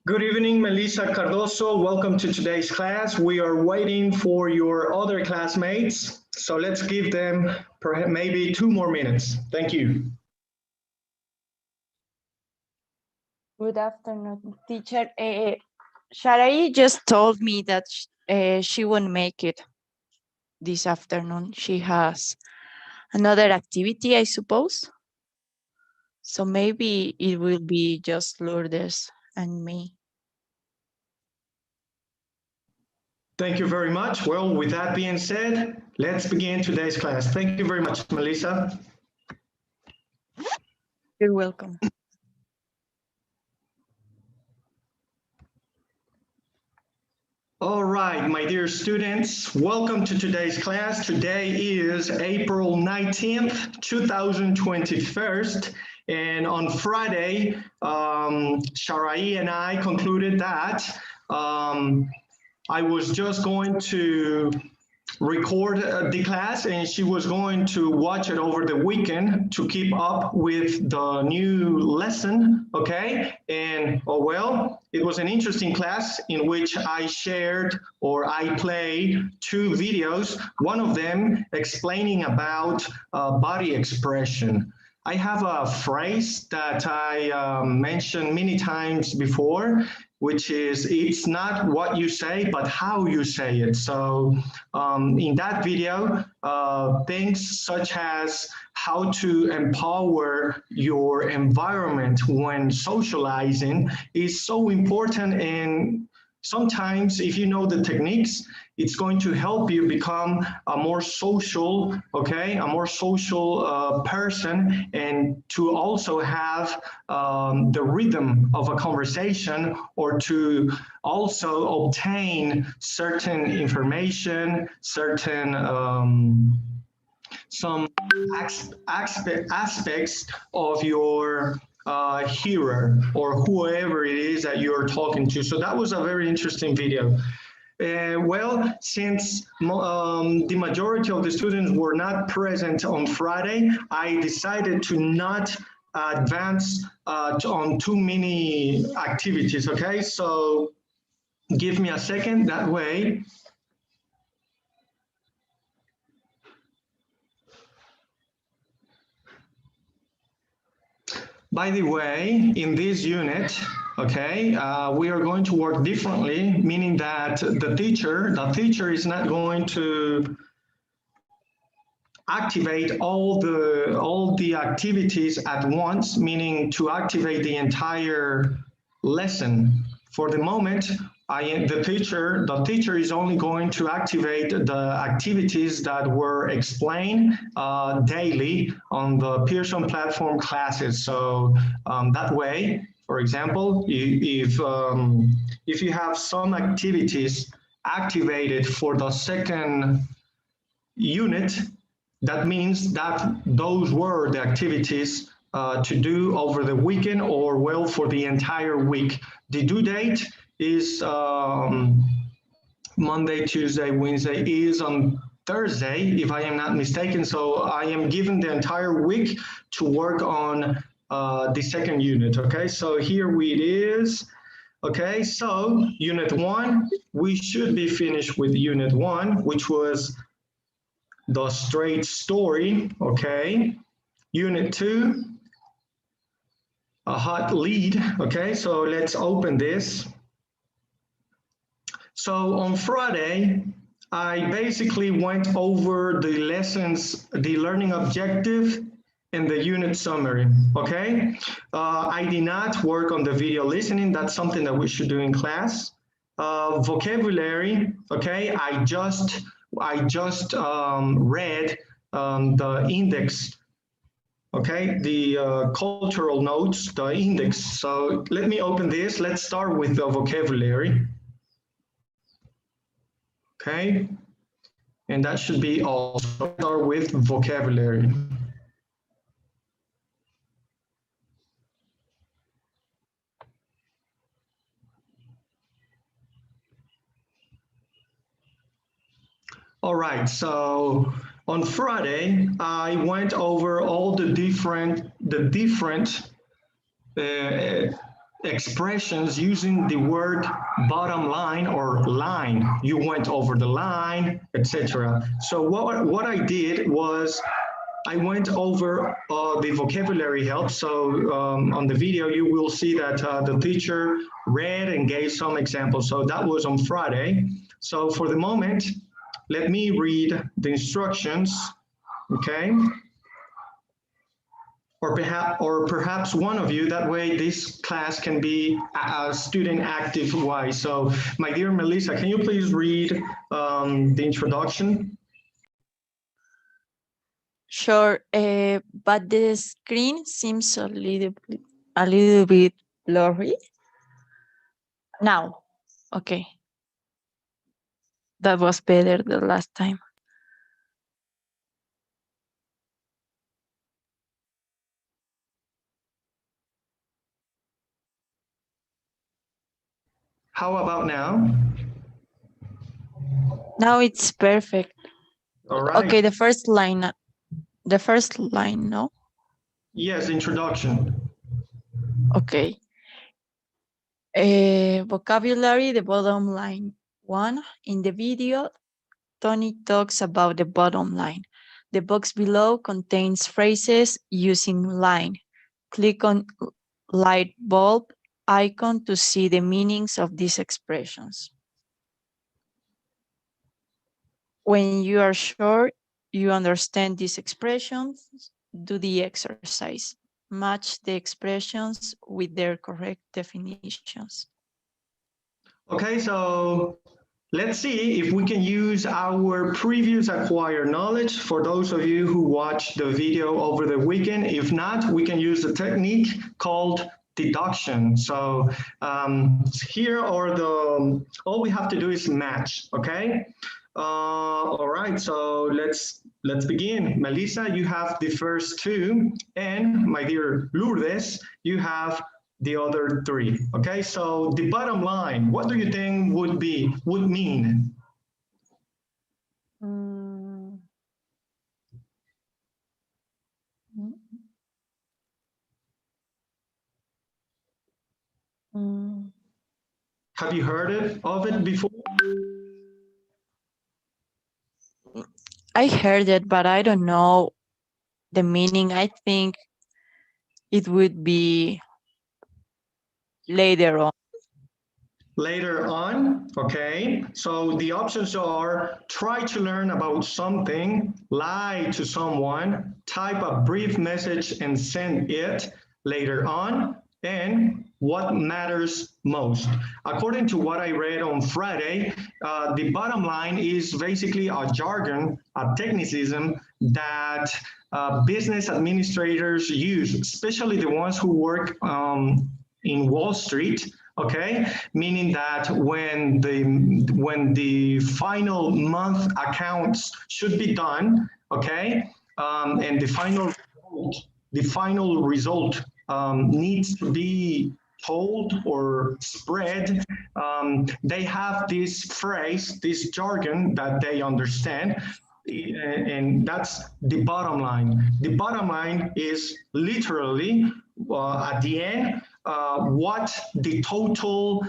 Good evening, Melissa Cardoso. Welcome to today's class. We are waiting for your other classmates, so let's give them perhaps maybe 2 more minutes. Thank you. Good afternoon, teacher. Sharai just told me that she won't make it this afternoon. She has another activity, I suppose. So maybe it will be just Lourdes and me. Thank you very much. Well, with that being said, let's begin today's class. Thank you very much, Melissa. You're welcome. All right, my dear students, welcome to today's class. Today is April 19th, 2021. And on Friday, Sharai and I concluded that I was just going to record the class and she was going to watch it over the weekend to keep up with the new lesson, okay? And oh well, it was an interesting class in which I shared or I played 2 videos, one of them explaining about body expression. I have a phrase that I mentioned many times before, which is, it's not what you say, but how you say it. So in that video, things such as how to empower your environment when socializing is so important. And sometimes if you know the techniques, it's going to help you become a more social, okay, a more social person, and to also have the rhythm of a conversation, or to also obtain certain information, certain some aspects of your hearer or whoever it is that you're talking to. So that was a very interesting video. Well, since the majority of the students were not present on Friday, I decided to not advance on too many activities, okay? So give me a second, that way. By the way, in this unit, okay, we are going to work differently, meaning that the teacher is not going to activate all the activities at once, meaning to activate the entire lesson. For the moment, the teacher is only going to activate the activities that were explained daily on the Pearson platform classes. So that way, for example, if you have some activities activated for the second unit, that means that those were the activities to do over the weekend, or well, for the entire week. The due date is Monday, Tuesday, Wednesday, is on Thursday, if I am not mistaken. So I am given the entire week to work on the second unit, okay? So here it is. Okay, so unit 1, we should be finished with unit 1, which was the straight story, okay? Unit 2, a hot lead, okay? So let's open this. So on Friday, I basically went over the lessons, the learning objective, and the unit summary, okay? I did not work on the video listening. That's something that we should do in class. Vocabulary, okay? I just read the index, okay? The cultural notes, the index. So let me open this. Let's start with the vocabulary. Okay, and that should be all. Start with vocabulary. All right, so on Friday, I went over all the different expressions using the word bottom line or line. You went over the line, etc. So what I did was I went over the vocabulary help. So on the video, you will see that the teacher read and gave some examples. So that was on Friday. So for the moment, let me read the instructions, okay? Or perhaps one of you, that way this class can be a student active wise. So my dear Melissa, can you please read the introduction? Sure, but the screen seems a little bit blurry. Now, okay. That was better the last time. How about now? Now it's perfect. All right. Okay, the first line, no? Yes, introduction. Okay. Vocabulary, the bottom line. 1. In the video, Tony talks about the bottom line. The box below contains phrases using line. Click on light bulb icon to see the meanings of these expressions. When you are sure you understand these expressions, do the exercise. Match the expressions with their correct definitions. Okay, so let's see if we can use our previous acquired knowledge for those of you who watched the video over the weekend. If not, we can use a technique called deduction. So here are all we have to do is match, okay? All right, so let's begin. Melissa, you have the first two, and my dear Lourdes, you have the other three. Okay, so the bottom line, what do you think would mean? Have you heard of it before? I heard it, but I don't know the meaning. I think it would be later on. Later on, okay? So the options are try to learn about something, lie to someone, type a brief message and send it later on, and what matters most. According to what I read on Friday, the bottom line is basically a jargon, a technicism that business administrators use, especially the ones who work in Wall Street, okay, meaning that when the final month accounts should be done, okay, and the final result needs to be told or spread, they have this phrase, this jargon that they understand, and that's the bottom line. The bottom line is literally at the end what the total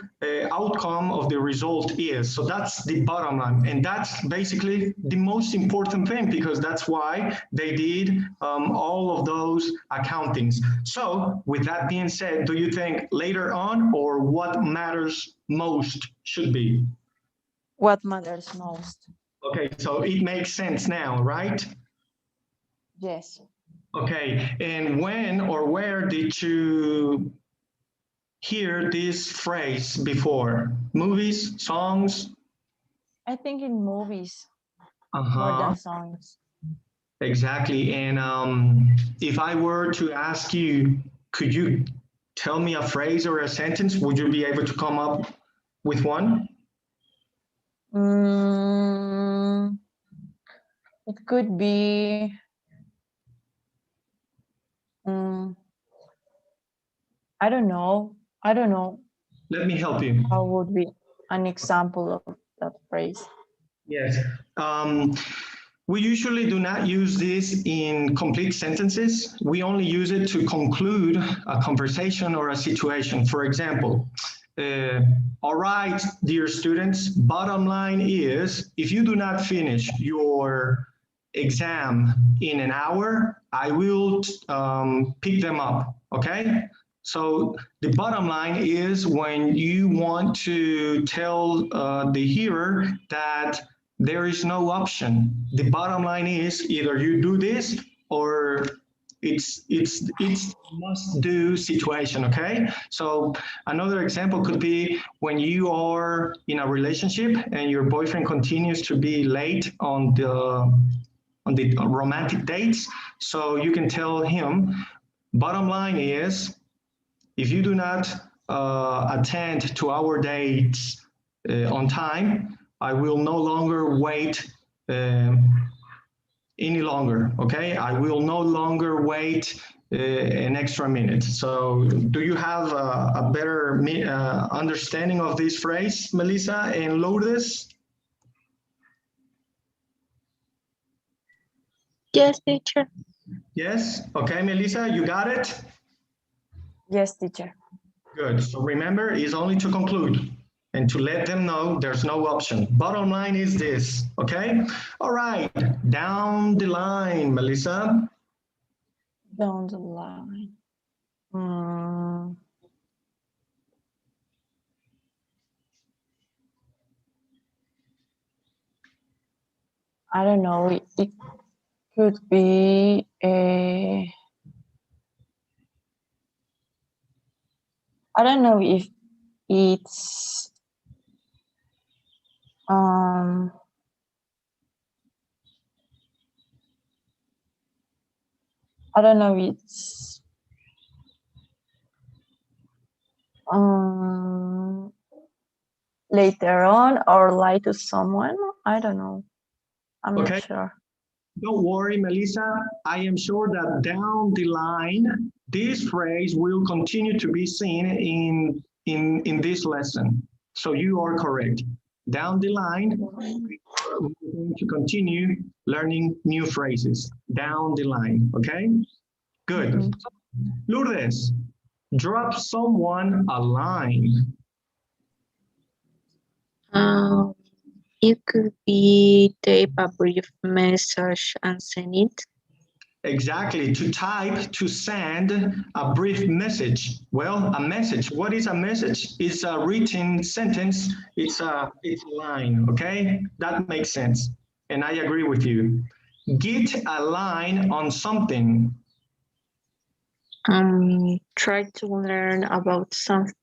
outcome of the result is. So that's the bottom line, and that's basically the most important thing, because that's why they did all of those accountings. So with that being said, do you think later on or what matters most should be? What matters most? Okay, so it makes sense now, right? Yes. Okay, and when or where did you hear this phrase before? Movies, songs? I think in movies more Uh-huh. than songs. Exactly. And if I were to ask you, could you tell me a phrase or a sentence? Would you be able to come up with one? It could be I don't know. Let me help you. How would be an example of that phrase? Yes. We usually do not use this in complete sentences. We only use it to conclude a conversation or a situation. For example, all right, dear students, bottom line is, if you do not finish your exam in an hour, I will pick them up, okay? So the bottom line is when you want to tell the hearer that there is no option. The bottom line is either you do this or it's must do situation, okay? So another example could be when you are in a relationship and your boyfriend continues to be late on the romantic dates. So you can tell him, bottom line is, if you do not attend to our dates on time, I will no longer wait any longer, okay? I will no longer wait an extra minute. So do you have a better understanding of this phrase, Melissa and Lourdes? Yes, teacher. Yes? Okay, Melissa, you got it? Yes, teacher. Good. So remember, it's only to conclude and to let them know there's no option. Bottom line is this, okay? All right, down the line, Melissa. Down the line. I don't know. It could be a. I don't know if it's I don't know if it's later on or lie to someone. I don't know. I'm Okay. not sure. Don't worry, Melissa. I am sure that down the line, this phrase will continue to be seen in this lesson. So you are correct. Down the line, we're going to continue learning new phrases. Down the line, okay? Good. Mm-hmm. Lourdes, drop someone a line. It could be type a brief message and send it. Exactly, to type, to send a brief message. Well, a message, what is a message? It's a written sentence, it's a line, okay? That makes sense, and I agree with you. Get a line on something. Try to learn about something.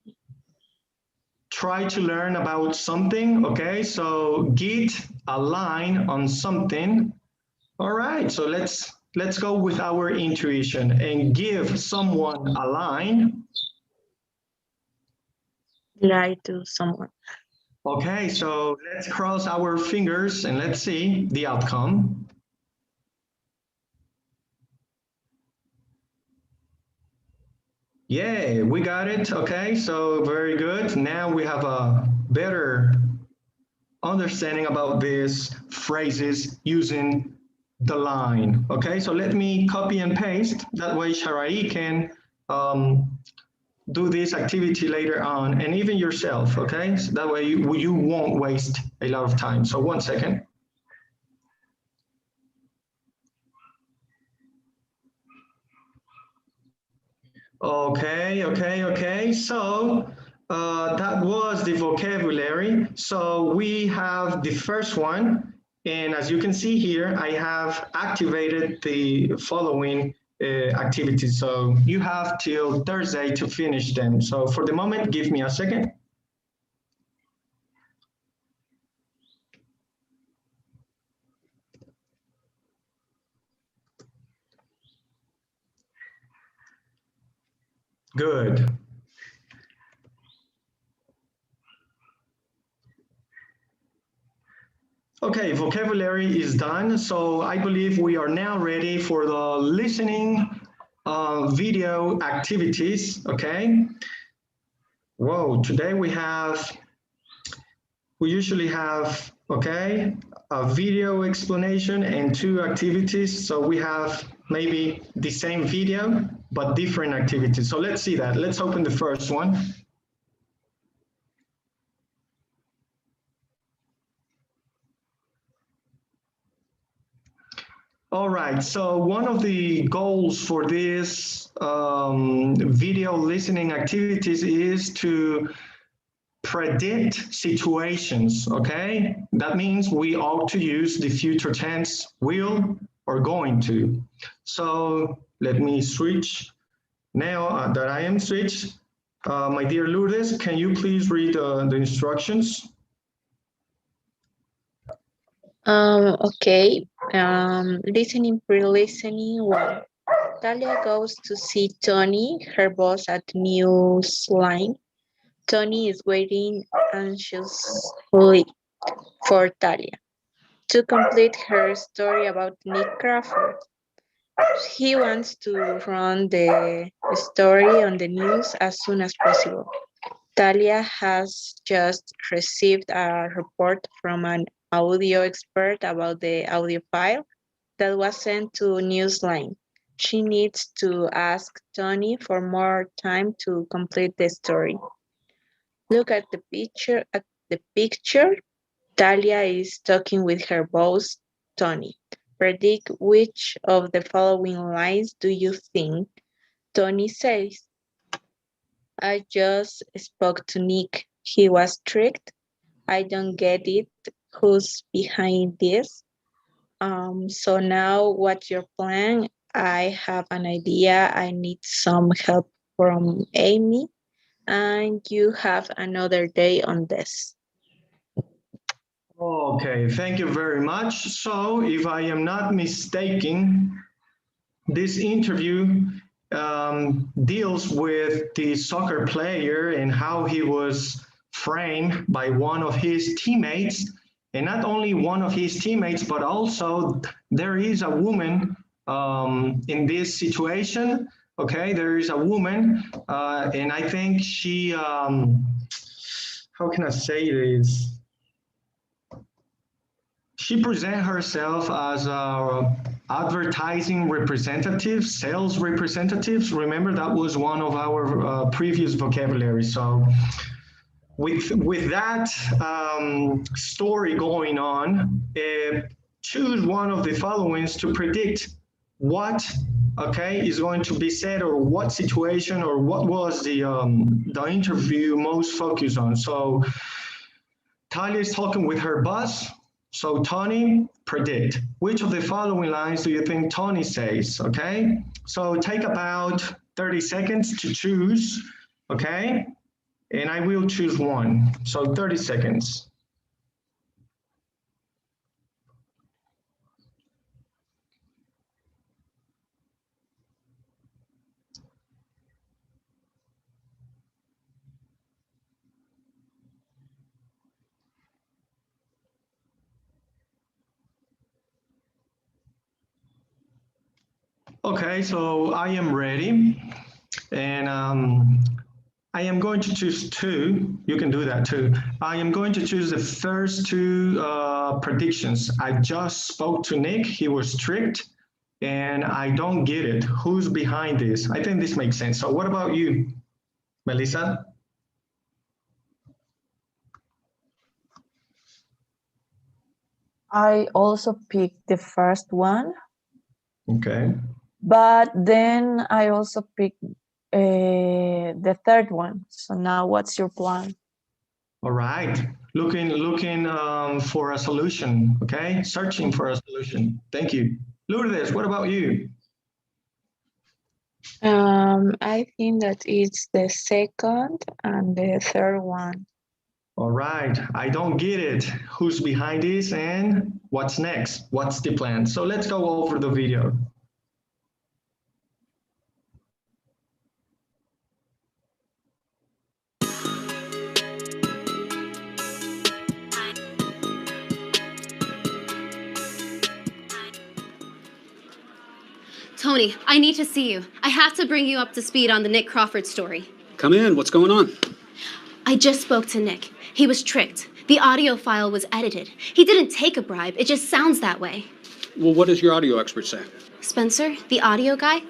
Try to learn about something, okay? So get a line on something. All right, so let's go with our intuition and give someone a line. Lie to someone. Okay, so let's cross our fingers and let's see the outcome. Yeah, we got it. Okay, so very good. Now we have a better understanding about these phrases using the line. Okay, so let me copy and paste. That way Sharai can do this activity later on, and even yourself, okay? So that way you won't waste a lot of time. So 1 second. Okay. So that was the vocabulary. So we have the first one. And as you can see here, I have activated the following activities. So you have till Thursday to finish them. So for the moment, give me a second. Good. Okay, vocabulary is done. So I believe we are now ready for the listening video activities, okay? Whoa, today we usually have okay, a video explanation, and 2 activities. So we have maybe the same video, but different activities. So let's see that. Let's open the first one. All right, so one of the goals for this video listening activities is to predict situations, okay? That means we ought to use the future tense will or going to. So let me switch. Now that I am switched, my dear Lourdes, can you please read the instructions? Okay. Listening, pre-listening. 1. Talia goes to see Tony, her boss at Newsline. Tony is waiting anxiously for Talia to complete her story about Nick Crawford. He wants to run the story on the news as soon as possible. Talia has just received a report from an audio expert about the audio file that was sent to Newsline. She needs to ask Tony for more time to complete the story. Look at the picture. Talia is talking with her boss, Tony. Predict which of the following lines do you think Tony says? I just spoke to Nick. He was tricked. I don't get it. Who's behind this? So now what's your plan? I have an idea. I need some help from Amy. And you have another day on this. Okay, thank you very much. So if I am not mistaken, this interview deals with the soccer player and how he was framed by one of his teammates, and not only one of his teammates, but also there is a woman in this situation. Okay, there is a woman, and I think she, how can I say this? She presents herself as a advertising representative, sales representatives. Remember, that was one of our previous vocabulary. So with that story going on, choose one of the followings to predict what, okay, is going to be said, or what situation, or what was the interview most focused on. So Talia is talking with her boss. So Tony, predict. Which of the following lines do you think Tony says, okay? So take about 30 seconds to choose, okay? And I will choose one. So 30 seconds. Okay, so I am ready. And I am going to choose 2. You can do that too. I am going to choose the first 2 predictions. I just spoke to Nick. He was tricked, and I don't get it. Who's behind this? I think this makes sense. So what about you, Melissa? I also picked the first one. Okay. But then I also picked the third one. So now what's your plan? All right. Looking for a solution, okay? Searching for a solution. Thank you. Lourdes, what about you? I think that it's the second and the third one. All right. I don't get it. Who's behind this and what's next? What's the plan? So let's go over the video. Tony, I need to see you. I have to bring you up to speed on the Nick Crawford story. Come in. What's going on? I just spoke to Nick. He was tricked. The audio file was edited. He didn't take a bribe. It just sounds that way. Well, what does your audio expert say? Spencer, the audio guy,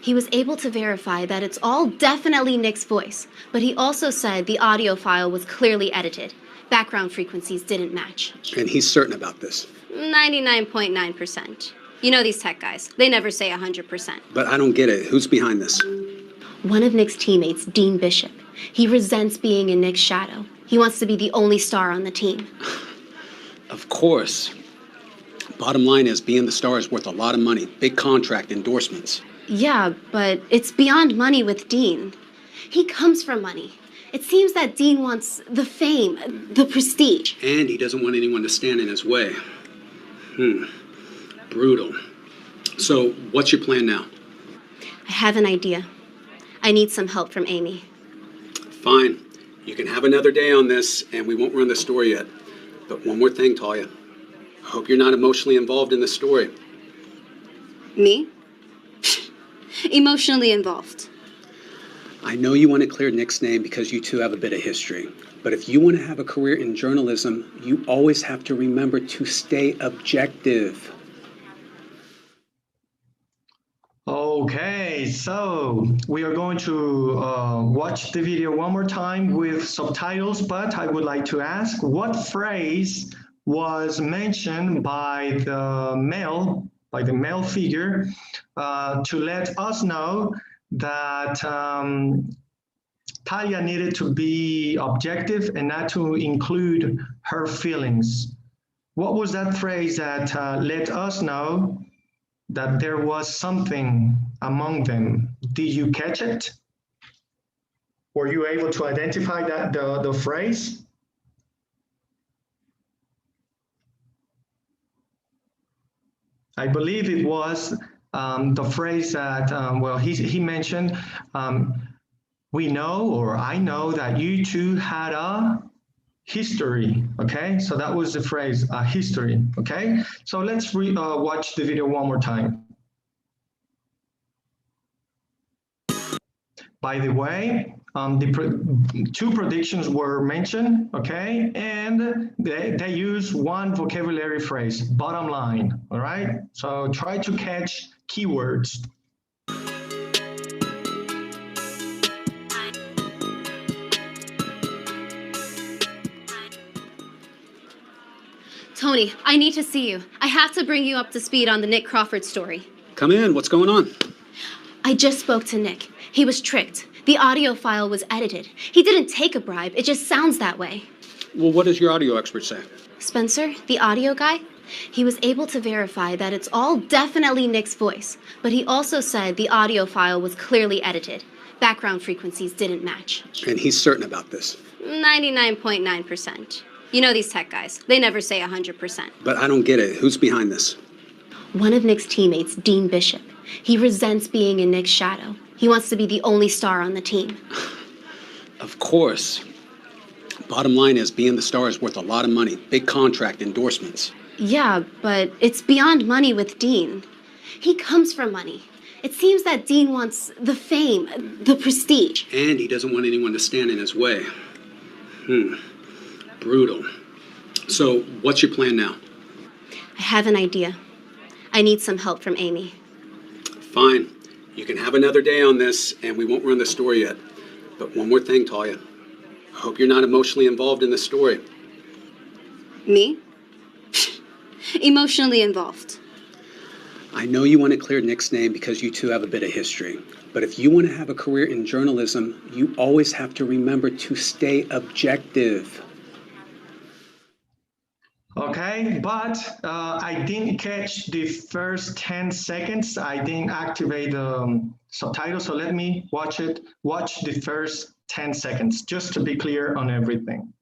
he was able to verify that it's all definitely Nick's voice, but he also said the audio file was clearly edited. Background frequencies didn't match. And he's certain about this. 99.9%. You know these tech guys. They never say 100%. But I don't get it. Who's behind this? One of Nick's teammates, Dean Bishop. He resents being in Nick's shadow. He wants to be the only star on the team. Of course. Bottom line is, being the star is worth a lot of money. Big contract, endorsements. Yeah, but it's beyond money with Dean. He comes from money. It seems that Dean wants the fame, the prestige. And he doesn't want anyone to stand in his way. Brutal. So, what's your plan now? I have an idea. I need some help from Amy. Fine. You can have another day on this, and we won't run the story yet. But one more thing, Talia. I hope you're not emotionally involved in the story. Me? Emotionally involved. I know you want to clear Nick's name because you two have a bit of history. But if you want to have a career in journalism, you always have to remember to stay objective. Okay, so we are going to watch the video one more time with subtitles, but I would like to ask, what phrase was mentioned by the male figure to let us know that Talia needed to be objective and not to include her feelings? What was that phrase that let us know that there was something among them? Did you catch it? Were you able to identify that the phrase? I believe it was the phrase that, well, he mentioned, we know, or I know that you two had a history, okay? So that was the phrase, history, okay? So let's watch the video one more time. By the way, two predictions were mentioned, okay? And they use one vocabulary phrase, bottom line, all right? So try to catch keywords. Tony, I need to see you. I have to bring you up to speed on the Nick Crawford story. Come in. What's going on? I just spoke to Nick. He was tricked. The audio file was edited. He didn't take a bribe. It just sounds that way. Well, what does your audio expert say? Spencer, the audio guy, he was able to verify that it's all definitely Nick's voice, but he also said the audio file was clearly edited. Background frequencies didn't match. And he's certain about this. 99.9%. You know these tech guys. They never say 100%. But I don't get it. Who's behind this? One of Nick's teammates, Dean Bishop. He resents being in Nick's shadow. He wants to be the only star on the team. Of course. Bottom line is, being the star is worth a lot of money. Big contract, endorsements. Yeah, but it's beyond money with Dean. He comes from money. It seems that Dean wants the fame, the prestige. And he doesn't want anyone to stand in his way. Brutal. So, what's your plan now? I have an idea. I need some help from Amy. Fine. You can have another day on this, and we won't run the story yet. But one more thing, Talia. I hope you're not emotionally involved in the story. Me? Emotionally involved. I know you want to clear Nick's name because you two have a bit of history. But if you want to have a career in journalism, you always have to remember to stay objective. Okay, but I didn't catch the first 10 seconds. I didn't activate the subtitles, so let me watch the first 10 seconds, just to be clear on everything.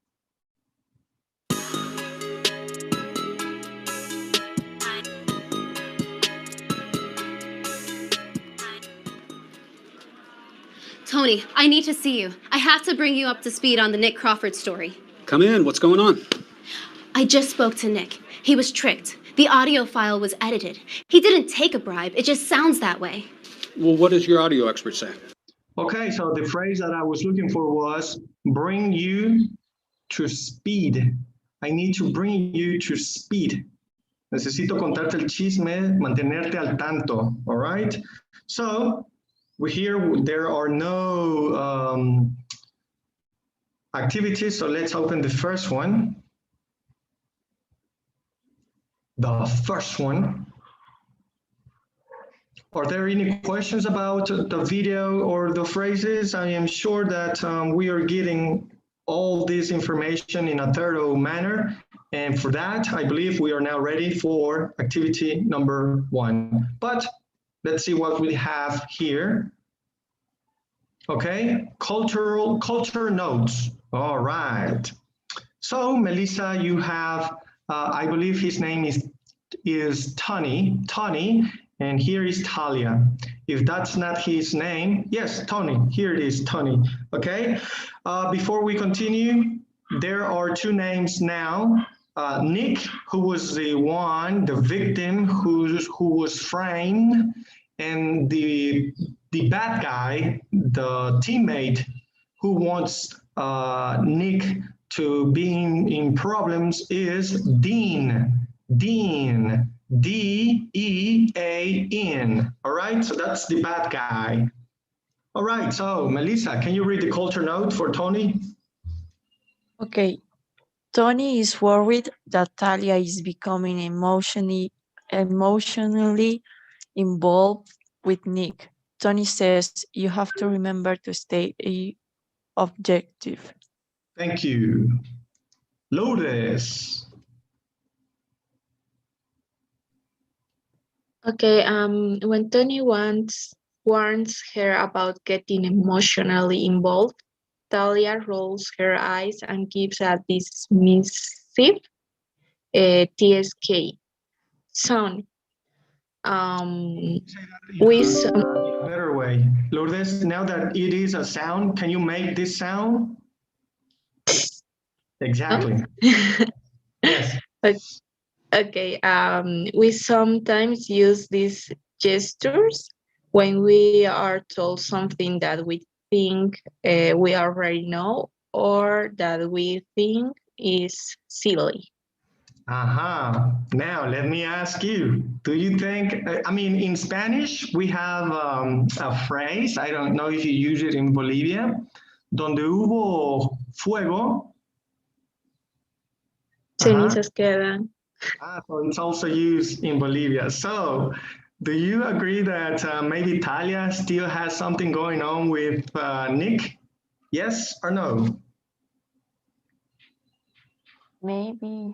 Tony, I need to see you. I have to bring you up to speed on the Nick Crawford story. Come in. What's going on? I just spoke to Nick. He was tricked. The audio file was edited. He didn't take a bribe. It just sounds that way. Well, what does your audio expert say? Okay, so the phrase that I was looking for was bring you to speed I need to bring you to speed. Necesito contarte el chisme, mantenerte al tanto, all right? So, there are no activities, so let's open the first one. The first one. Are there any questions about the video or the phrases? I am sure that we are getting all this information in a thorough manner. And for that, I believe we are now ready for activity number 1. But let's see what we have here. Okay, culture notes. All right. So Melissa, you have, I believe his name is Tony, and here is Talia. If that's not his name, yes, Tony, here it is, Tony, okay? Before we continue, there are 2 names now. Nick, who was the victim who was framed, and the bad guy, the teammate who wants Nick to be in problems is Dean, D-E-A-N, all right? So that's the bad guy. All right, so Melissa, can you read the culture note for Tony? Okay. Tony is worried that Talia is becoming emotionally involved with Nick. Tony says you have to remember to stay objective. Thank you. Lourdes. Okay, when Tony warns her about getting emotionally involved, Talia rolls her eyes and gives a dismissive TSK. Son, with Better way. Lourdes, now that it is a sound, can you make this sound? Exactly. Yes. Okay, we sometimes use these gestures when we are told something that we think we already know or that we think is silly. Now, let me ask you, do you think, I mean, in Spanish, we have a phrase, I don't know if you use it in Bolivia, donde hubo fuego. Cenizas quedan. So it's also used in Bolivia. So, do you agree that maybe Talia still has something going on with Nick? Yes or no? Maybe.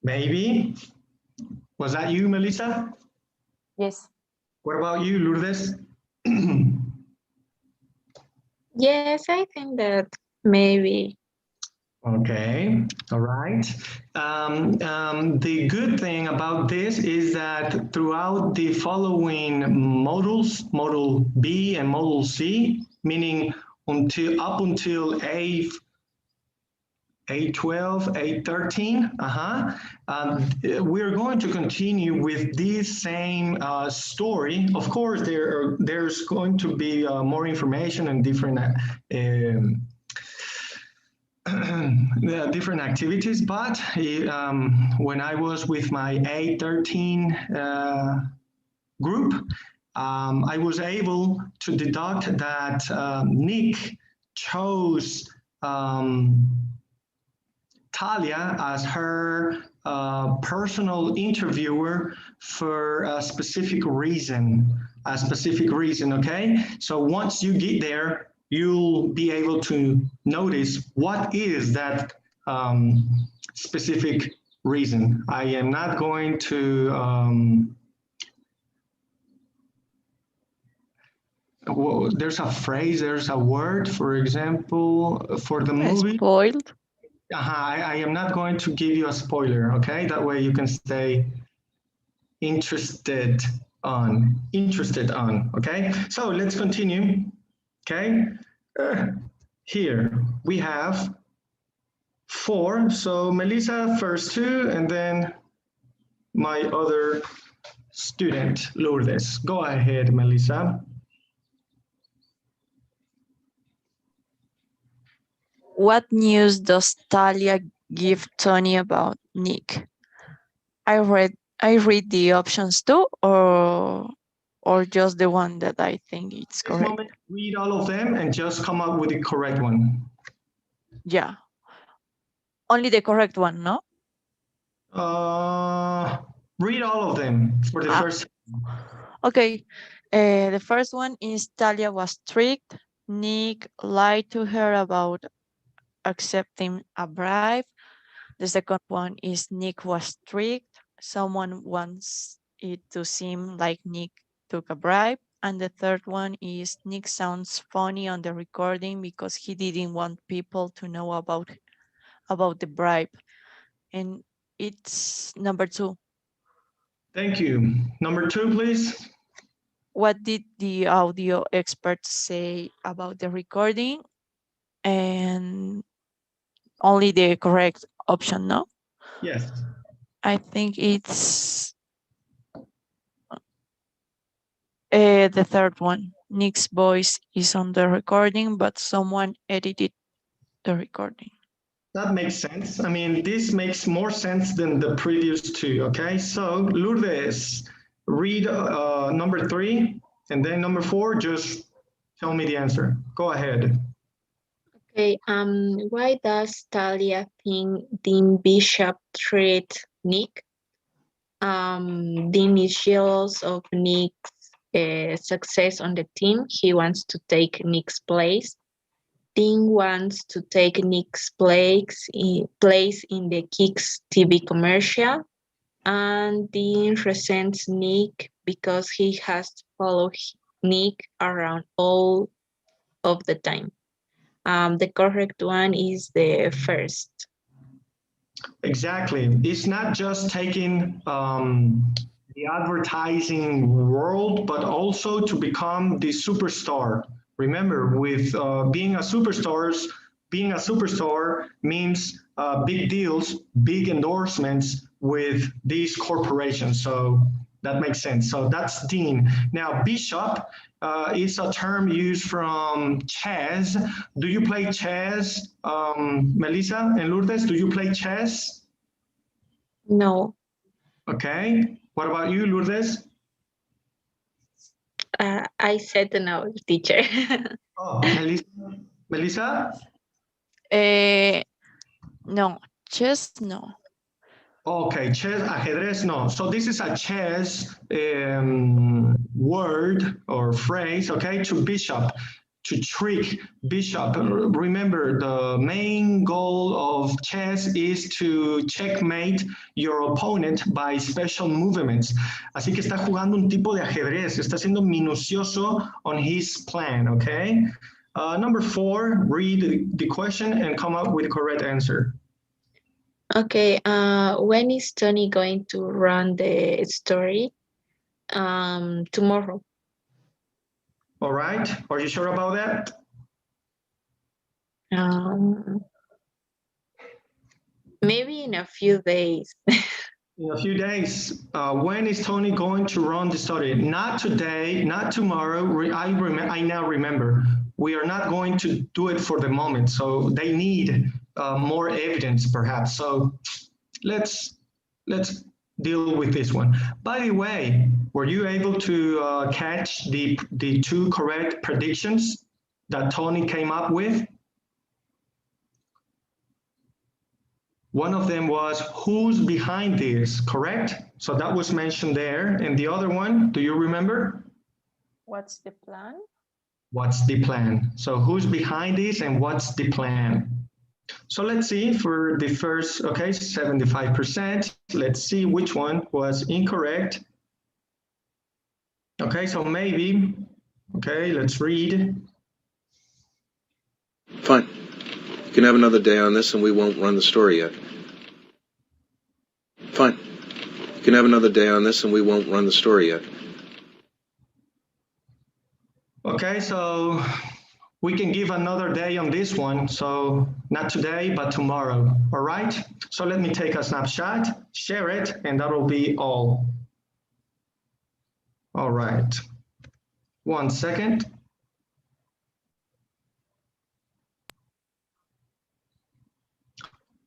Maybe. Was that you, Melissa? Yes. What about you, Lourdes? Yes, I think that maybe. Okay, all right. The good thing about this is that throughout the following modules, Module B and Module C, meaning up until A12, A13, we're going to continue with this same story. Of course, there's going to be more information and different different activities, but when I was with my A13 group, I was able to deduct that Nick chose Talia as her personal interviewer for a specific reason, okay? So once you get there, you'll be able to notice what is that specific reason. I am not going to well, there's a phrase, there's a word, for example, for the movie. Spoiled. I am not going to give you a spoiler, okay? That way you can stay interested on, okay? So let's continue, okay? Here we have 4. So Melissa, first 2, and then my other student, Lourdes. Go ahead, Melissa. What news does Talia give Tony about Nick. I read the options too, or just the one that I think it's This correct. moment, read all of them and just come up with the correct one. Yeah. Only the correct one, no? Read all of them for the first. Okay. The first one is Talia was strict. Nick lied to her about accepting a bribe. The second one is Nick was strict. Someone wants it to seem like Nick took a bribe. And the third one is Nick sounds funny on the recording because he didn't want people to know about the bribe. And it's number 2. Thank you. Number 2, please. What did the audio experts say about the recording? And only the correct option, no? Yes. I think it's the third one. Nick's voice is on the recording, but someone edited the recording. That makes sense. I mean, this makes more sense than the previous 2, okay? So, Lourdes, read number 3, and then number 4, just tell me the answer. Go ahead. Okay, why does Talia think Dean Bishop treat Nick? Dean is jealous of Nick's success on the team. He wants to take Nick's place. Dean wants to take Nick's place in the Kicks TV commercial. And Dean resents Nick because he has to follow Nick around all of the time. The correct one is the first. Exactly. It's not just taking the advertising world, but also to become the superstar. Remember, with being a superstar means big deals, big endorsements with these corporations. So that makes sense. So that's Dean. Now, Bishop is a term used from chess. Do you play chess, Melissa and Lourdes? Do you play chess? No. Okay. What about you, Lourdes? I said no, teacher. Oh, Melissa? No, chess, no. Okay, chess, ajedrez, no. So this is a chess word or phrase, okay, to bishop, to trick bishop. Remember, the main goal of chess is to checkmate your opponent by special movements. Así que está jugando un tipo de ajedrez, está siendo minucioso on his plan, okay? Number 4, read the question and come up with the correct answer. Okay, when is Tony going to run the story? Tomorrow. All right, are you sure about that? Maybe in a few days. In a few days. When is Tony going to run the study? Not today, not tomorrow. I now remember. We are not going to do it for the moment. So they need more evidence, perhaps. So let's deal with this one. By the way, were you able to catch the 2 correct predictions that Tony came up with? One of them was, who's behind this, correct? So that was mentioned there. And the other one, do you remember? What's the plan? What's the plan? So who's behind this and what's the plan? So let's see for the first, okay, 75%. Let's see which one was incorrect. Okay, so maybe, okay, let's read. Fine. You can have another day on this and we won't run the story yet. Fine. You can have another day on this and we won't run the story yet. Okay, so we can give another day on this one. So not today, but tomorrow. All right. So let me take a snapshot, share it, and that'll be all. All right. 1 second.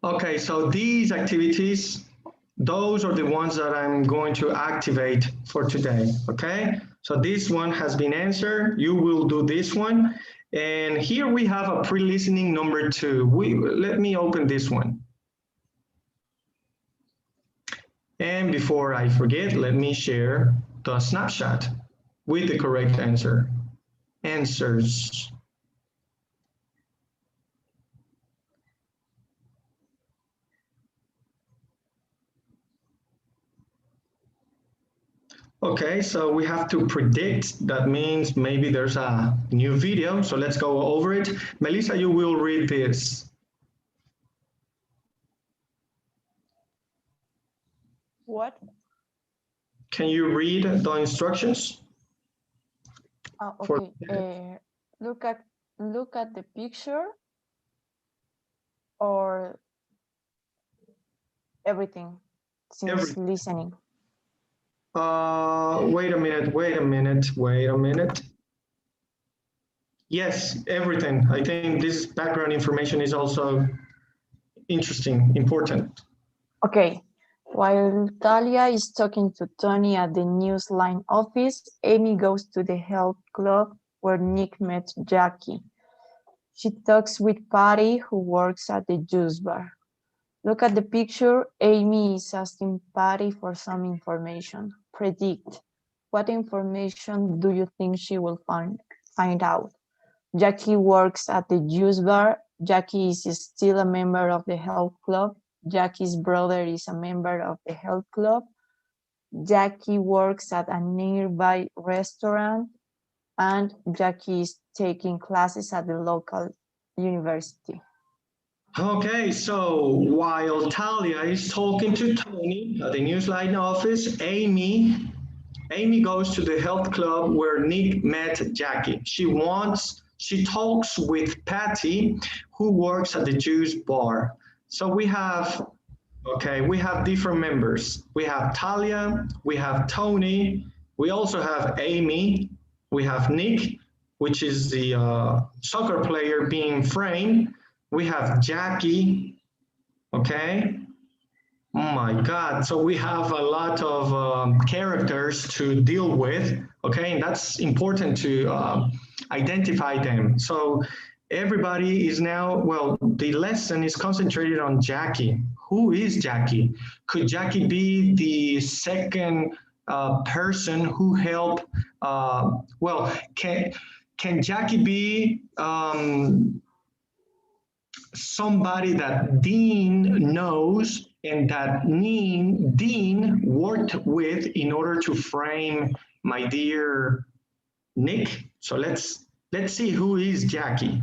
Okay, so these activities, those are the ones that I'm going to activate for today, okay? So this one has been answered. You will do this one. And here we have a pre-listening number 2. Let me open this one. And before I forget, let me share the snapshot with the correct answers. Okay, so we have to predict. That means maybe there's a new video. So let's go over it. Melissa, you will read this. What? Can you read the instructions? Okay. Look at the picture or everything since listening. Wait a minute. Yes, everything. I think this background information is also interesting, important. Okay. While Talia is talking to Tony at the Newsline office, Amy goes to the health club where Nick met Jackie. She talks with Patty, who works at the juice bar. Look at the picture. Amy is asking Patty for some information. Predict. What information do you think she will find out? Jackie works at the juice bar. Jackie is still a member of the health club. Jackie's brother is a member of the health club. Jackie works at a nearby restaurant. And Jackie is taking classes at the local university. Okay, so while Talia is talking to Tony at the Newsline office, Amy goes to the health club where Nick met Jackie. She talks with Patty, who works at the juice bar. So we have different members. We have Talia, we have Tony, we also have Amy, we have Nick, which is the soccer player being framed. We have Jackie, okay? Oh my God, so we have a lot of characters to deal with, okay? And that's important to identify them. So everybody is now, well, the lesson is concentrated on Jackie. Who is Jackie? Could Jackie be the second person who helped, can Jackie be somebody that Dean knows and that Dean worked with in order to frame my dear Nick? So let's see who is Jackie.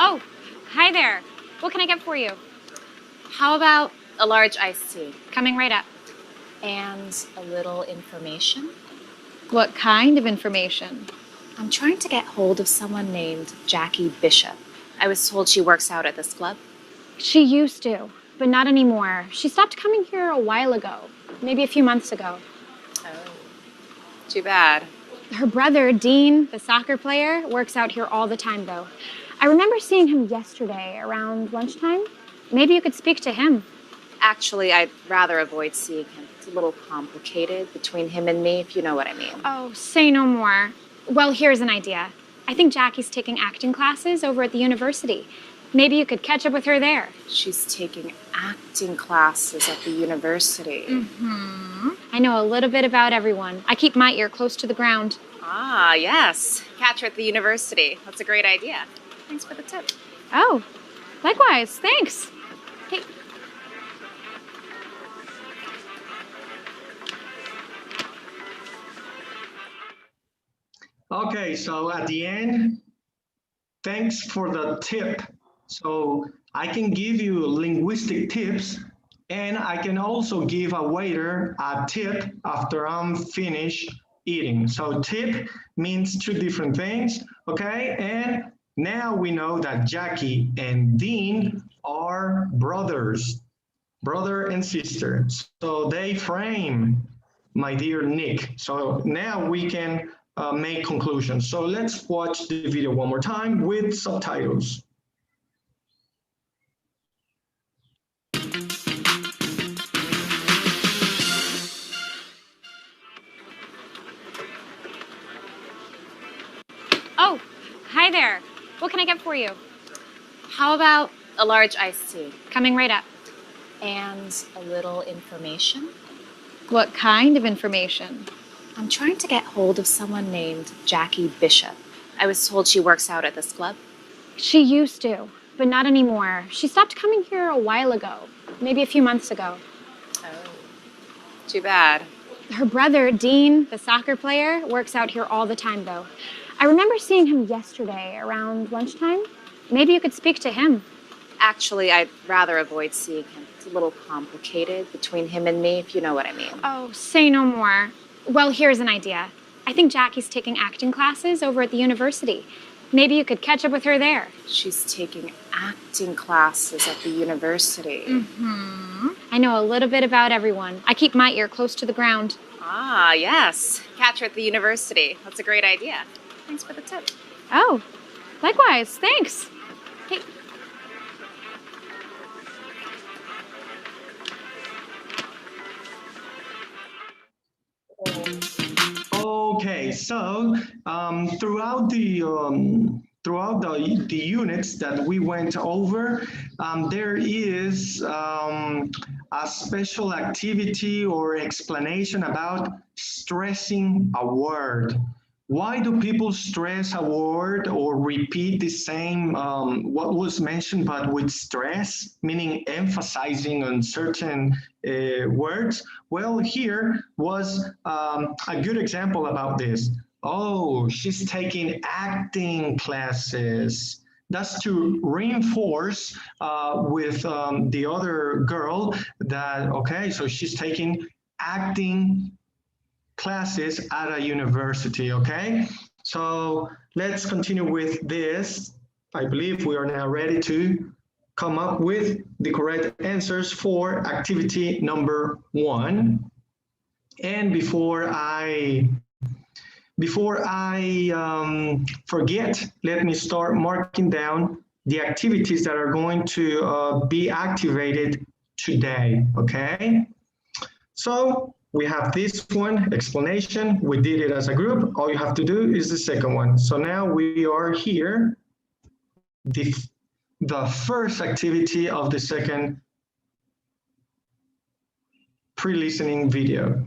Oh, hi there. What can I get for you? How about a large iced tea? Coming right up. And a little information? What kind of information? I'm trying to get hold of someone named Jackie Bishop. I was told she works out at this club. She used to, but not anymore. She stopped coming here a while ago, maybe a few months ago. Oh, too bad. Her brother, Dean, the soccer player, works out here all the time, though. I remember seeing him yesterday around lunchtime. Maybe you could speak to him. Actually, I'd rather avoid seeing him. It's a little complicated between him and me, if you know what I mean. Oh, say no more. Well, here's an idea. I think Jackie's taking acting classes over at the university. Maybe you could catch up with her there. She's taking acting classes at the university. Mm-hmm. I know a little bit about everyone. I keep my ear close to the ground. Ah, yes. Catch her at the university. That's a great idea. Thanks for the tip. Oh, likewise. Thanks. Hey. Okay, so at the end, thanks for the tip. So I can give you linguistic tips, and I can also give a waiter a tip after I'm finished eating. So tip means two different things, okay? And now we know that Jackie and Dean are brothers. brother and sister. So they frame my dear Nick. So now we can make conclusions. So let's watch the video one more time with subtitles. Oh, hi there. What can I get for you? How about a large iced tea Coming right up. and a little information? What kind of information? I'm trying to get hold of someone named Jackie Bishop. I was told she works out at this club. She used to, but not anymore. She stopped coming here a while ago, maybe a few months ago. Oh, too bad. Her brother, Dean, the soccer player, works out here all the time, though. I remember seeing him yesterday around lunchtime. Maybe you could speak to him. Actually, I'd rather avoid seeing him. It's a little complicated between him and me, if you know what I mean. Oh, say no more. Well, here's an idea. I think Jackie's taking acting classes over at the university. Maybe you could catch up with her there. She's taking acting classes at the university. Mm-hmm. I know a little bit about everyone. I keep my ear close to the ground. Ah, yes. Catch her at the university. That's a great idea. Thanks for the tip. Oh, likewise. Thanks. Hey. Okay, so throughout the units that we went over, there is a special activity or explanation about stressing a word. Why do people stress a word or repeat the same what was mentioned but with stress, meaning emphasizing on certain words? Well, here was a good example about this. Oh, she's taking acting classes. That's to reinforce with the other girl that, okay, so she's taking acting classes at a university, okay? So let's continue with this. I believe we are now ready to come up with the correct answers for activity number 1. And before I forget, let me start marking down the activities that are going to be activated today, okay? So we have this one, explanation. We did it as a group. All you have to do is the second one. So now we are here, the first activity of the second pre-listening video.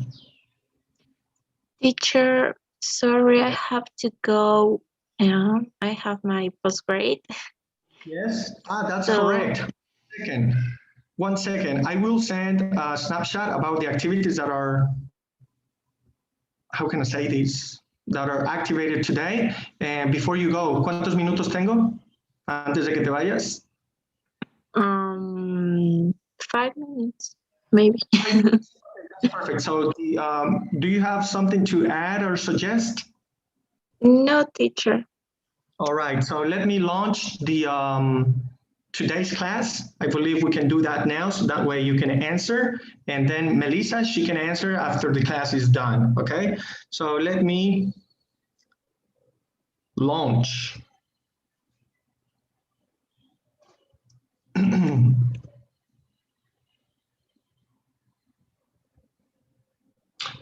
Teacher, sorry, I have to go. I have my postgrade. Yes, that's So- correct. One second. I will send a snapshot about the activities that are, how can I say this, that are activated today. And before you go, ¿cuántos minutos tengo antes de que te vayas? 5 minutes, maybe. That's perfect. So do you have something to add or suggest? No, teacher. All right, so let me launch the today's class. I believe we can do that now, so that way you can answer, and then Melissa, she can answer after the class is done, okay? So let me launch.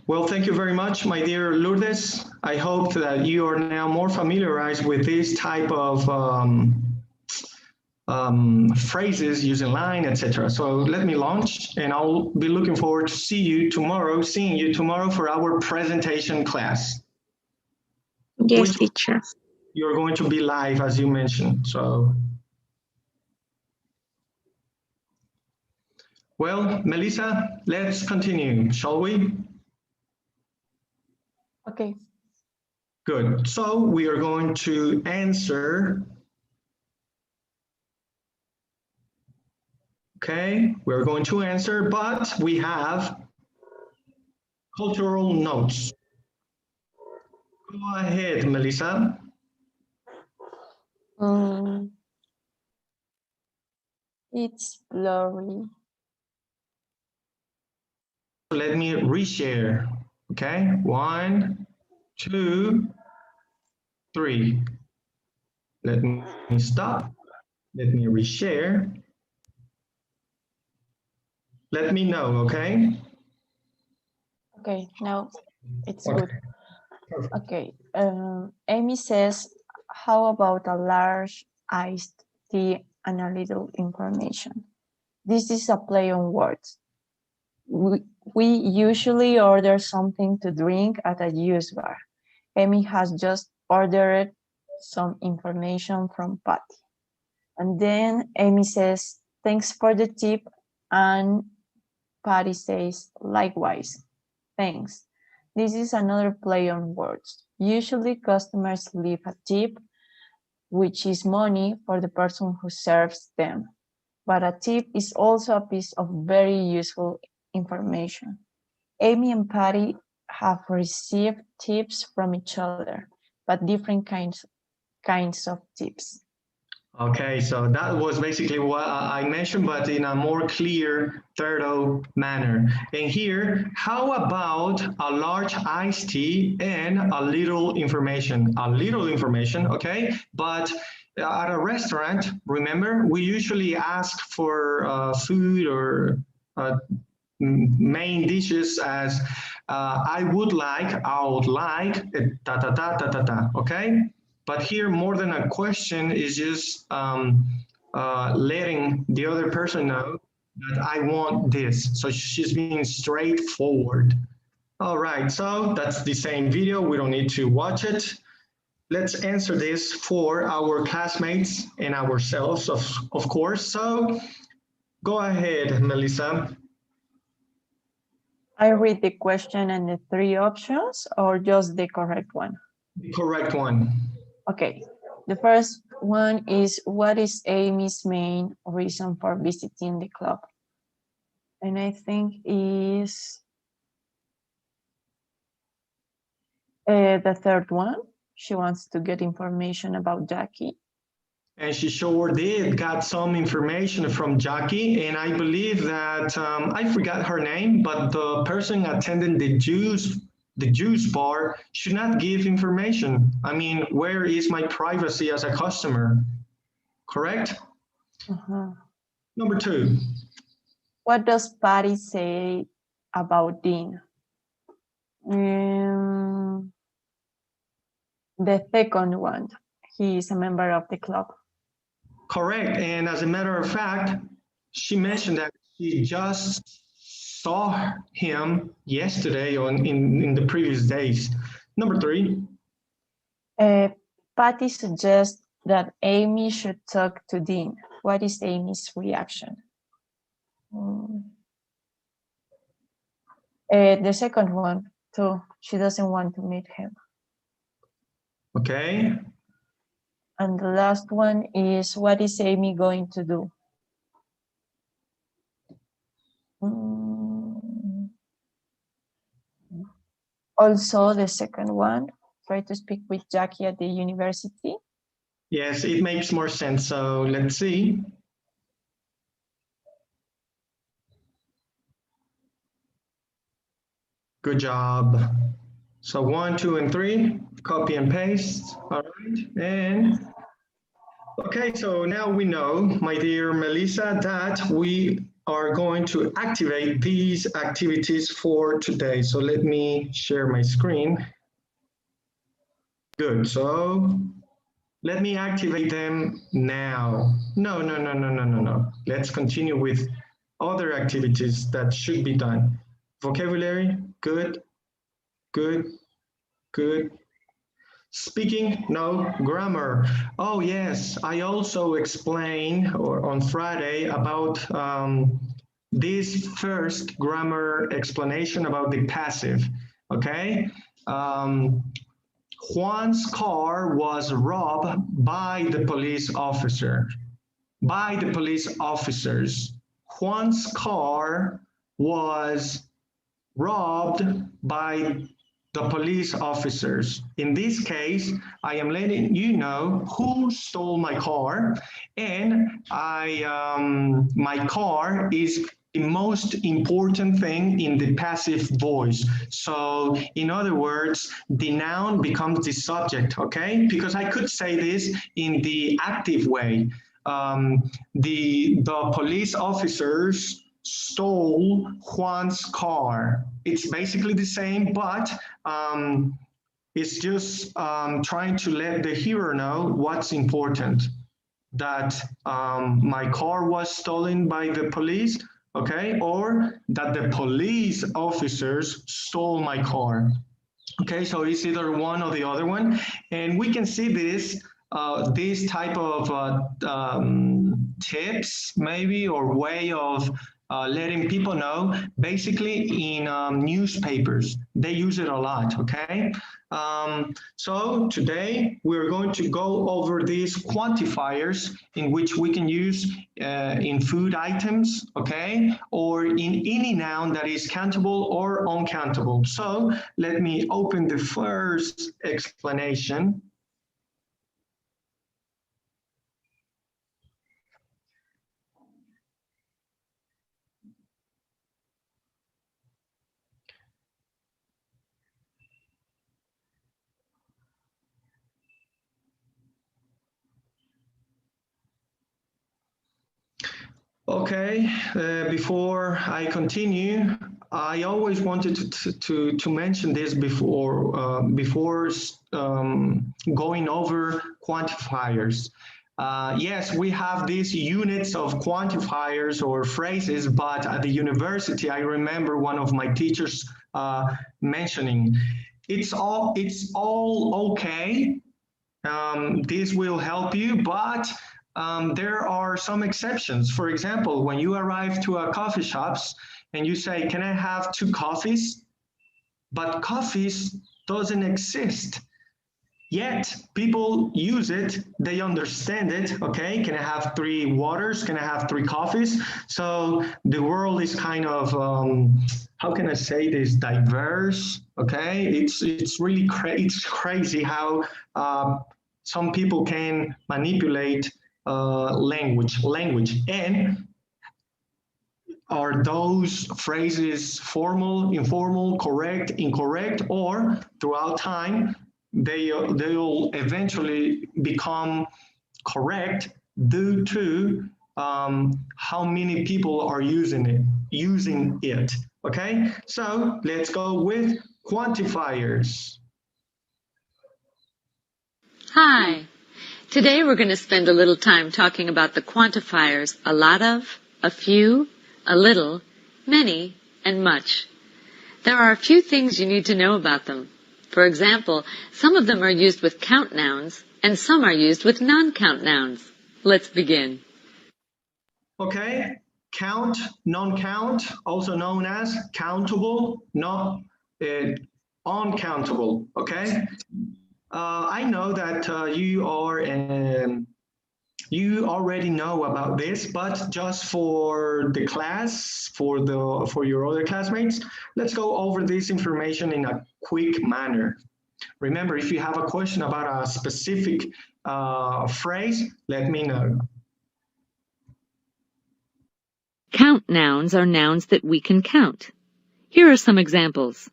Well, thank you very much, my dear Lourdes. I hope that you are now more familiarized with this type of phrases using line, etc. So let me launch, and I'll be looking forward to seeing you tomorrow for our presentation class. Yes, teacher. You're going to be live, as you mentioned. So, well, Melissa, let's continue, shall we? Okay. Good. So we are going to answer. Okay, we're going to answer, but we have cultural notes. Go ahead, Melissa. It's blurry. let me reshare. Okay, 1, 2, 3. Let me stop. Let me reshare. Let me know, okay? Okay, now it's Okay. good. Okay, Amy says, how about a large iced tea and a little information? This is a play on words. We usually order something to drink at a juice bar. Amy has just ordered some information from Patty. And then Amy says, thanks for the tip. And Patty says, likewise, thanks. This is another play on words. Usually customers leave a tip, which is money for the person who serves them. But a tip is also a piece of very useful information. Amy and Patty have received tips from each other, but different kinds of tips. Okay, so that was basically what I mentioned, but in a more clear, thorough manner. And here, how about a large iced tea and a little information? A little information, okay? But at a restaurant, remember, we usually ask for food or main dishes as I would like, ta ta ta ta ta ta, okay? But here, more than a question is just letting the other person know that I want this. So she's being straightforward. All right, so that's the same video. We don't need to watch it. Let's answer this for our classmates and ourselves, of course. So go ahead, Melissa. I read the question and the 3 options, or just the correct one? The correct one. Okay, the first one is, what is Amy's main reason for visiting the club? And I think is the third one. She wants to get information about Jackie. And she sure did got some information from Jackie, and I believe that I forgot her name, but the person attending the juice bar should not give information. I mean, where is my privacy as a customer? Correct? Number 2. What does Patty say about Dean? The second one. He is a member of the club. Correct. And as a matter of fact, she mentioned that she just saw him yesterday or in the previous days. Number 3. Patty suggests that Amy should talk to Dean. What is Amy's reaction? The second one, too. She doesn't want to meet him. Okay. And the last one is, what is Amy going to do? Also, the second one, try to speak with Jackie at the university. Yes, it makes more sense. So let's see. Good job. So 1, 2, and 3, copy and paste. All right. And okay, so now we know, my dear Melissa, that we are going to activate these activities for today. So let me share my screen. Good. So let me activate them now. No. Let's continue with other activities that should be done. Vocabulary, good. Speaking, no. Grammar. Oh yes, I also explained on Friday about this first grammar explanation about the passive, okay? Juan's car was robbed by the police officer. By the police officers. Juan's car was robbed by the police officers. In this case, I am letting you know who stole my car, and my car is most important thing in the passive voice. So in other words, the noun becomes the subject, okay? Because I could say this in the active way. The police officers stole Juan's car. It's basically the same, but it's just trying to let the hearer know what's important. That my car was stolen by the police, okay, or that the police officers stole my car. Okay, so it's either one or the other one, and we can see this type of tips maybe or way of letting people know, basically in newspapers. They use it a lot, okay? So today we're going to go over these quantifiers in which we can use in food items, okay? Or in any noun that is countable or uncountable. So let me open the first explanation. Okay, before I continue, I always wanted to mention this before going over quantifiers. Yes, we have these units of quantifiers or phrases, but at the university, I remember one of my teachers mentioning, it's all okay. This will help you, but there are some exceptions. For example, when you arrive to a coffee shops and you say, can I have 2 coffees? But coffees doesn't exist. Yet people use it, they understand it, okay? Can I have 3 waters? Can I have 3 coffees? So the world is kind of, how can I say this, diverse, okay? It's really it's crazy how some people can manipulate language. And are those phrases formal, informal, correct, incorrect, or throughout time, they'll eventually become correct due to how many people are using it, okay? So let's go with quantifiers. Hi. Today we're going to spend a little time talking about the quantifiers a lot of, a few, a little, many, and much. There are a few things you need to know about them. For example, some of them are used with count nouns, and some are used with non-count nouns. Let's begin. Okay, count, non-count, also known as countable, not uncountable, okay? I know that you already know about this, but just for the class, for your other classmates, let's go over this information in a quick manner. Remember, if you have a question about a specific phrase, let me know. Count nouns are nouns that we can count. Here are some examples.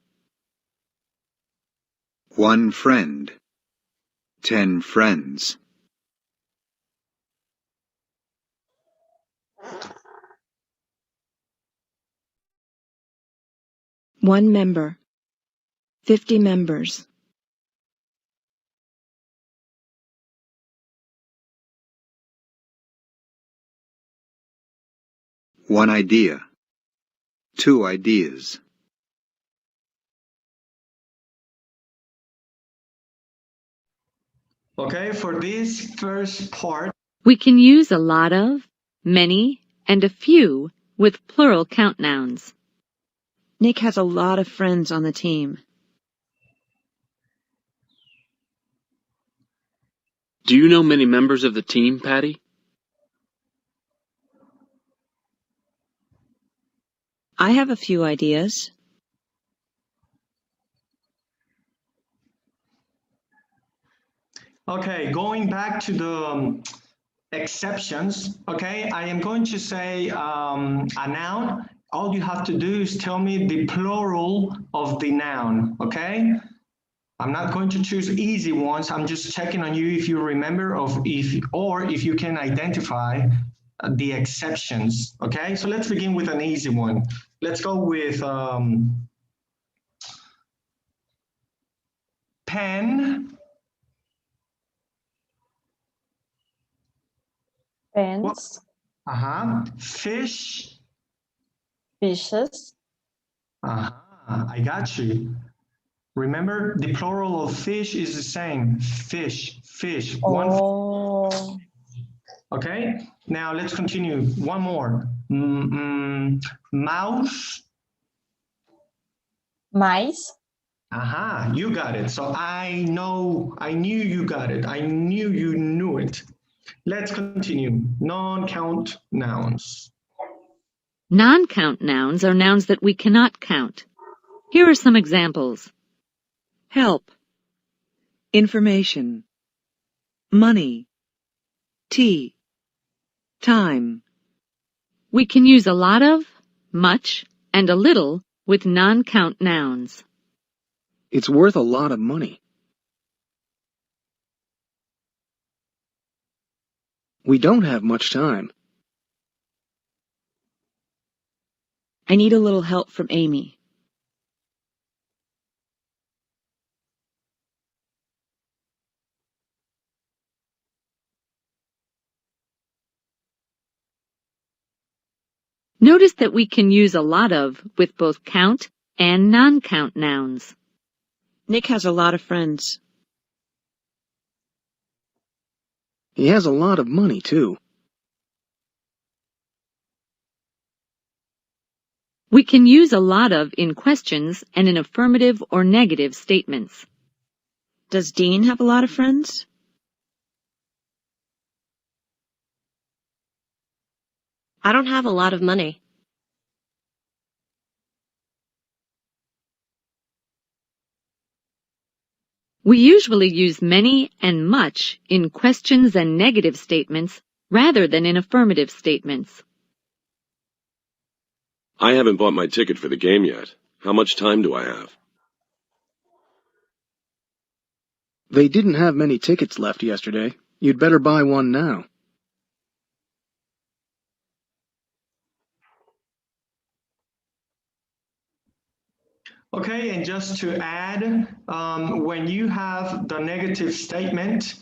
1 friend, 10 friends. 1 member, 50 members. 1 idea, 2 ideas. Okay, for this first part, We can use a lot of, many, and a few with plural count nouns. Nick has a lot of friends on the team. Do you know many members of the team, Patty? I have a few ideas. okay, going back to the exceptions, okay, I am going to say a noun all you have to do is tell me the plural of the noun, okay? I'm not going to choose easy ones. I'm just checking on you if you remember if you can identify the exceptions, okay? So let's begin with an easy one. Let's go with pen. Pens, Fish. fishes, I got you. Remember, the plural of fish is the same. Fish, fish. oh, Okay, now let's continue. One more. Mouse. mice, You got it. So I knew you got it. I knew you knew it. Let's continue. Non-count nouns. Non-count nouns are nouns that we cannot count. Here are some examples. Help, information, money, tea, time. We can use a lot of, much, and a little with non-count nouns. It's worth a lot of money. We don't have much time. I need a little help from Amy. Notice that we can use a lot of with both count and non-count nouns. Nick has a lot of friends. He has a lot of money, too. We can use a lot of in questions and in affirmative or negative statements. Does Dean have a lot of friends? I don't have a lot of money. We usually use many and much in questions and negative statements rather than in affirmative statements. I haven't bought my ticket for the game yet. How much time do I have? They didn't have many tickets left yesterday. You'd better buy one now. Okay, and just to add, when you have the negative statement,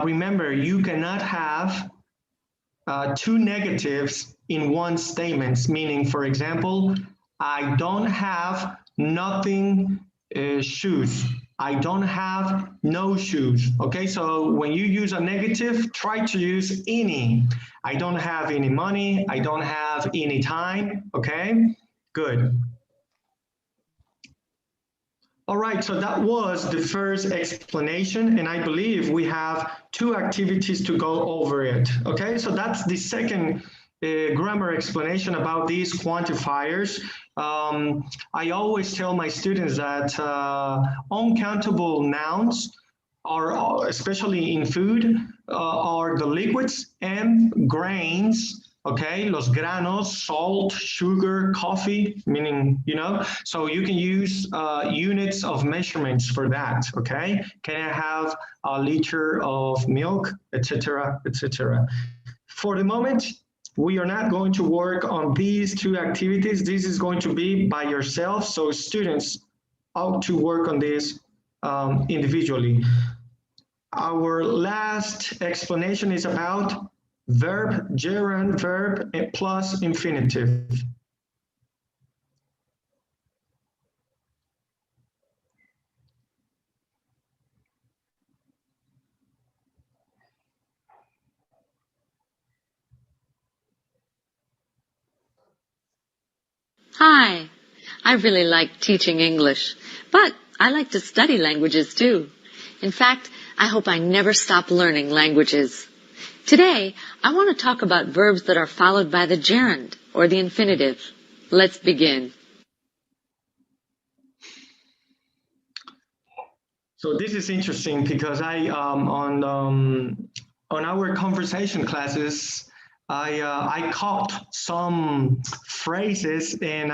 remember you cannot have two negatives in one statement, meaning, for example, I don't have nothing shoes. I don't have no shoes. Okay, so when you use a negative, try to use any. I don't have any money. I don't have any time. Okay, good. All right, so that was the first explanation, and I believe we have two activities to go over it. Okay, so that's the second grammar explanation about these quantifiers. I always tell my students that uncountable nouns are, especially in food, are the liquids and grains. Okay, los granos, salt, sugar, coffee, meaning, you know, so you can use units of measurements for that, okay? Can I have a liter of milk, etc., etc. For the moment, we are not going to work on these two activities. This is going to be by yourself, so students ought to work on this individually. Our last explanation is about verb, gerund verb, plus infinitive. Hi, I really like teaching English, but I like to study languages too. In fact, I hope I never stop learning languages. Today, I want to talk about verbs that are followed by the gerund, or the infinitive. Let's begin. So this is interesting because I, on our conversation classes, I caught some phrases, and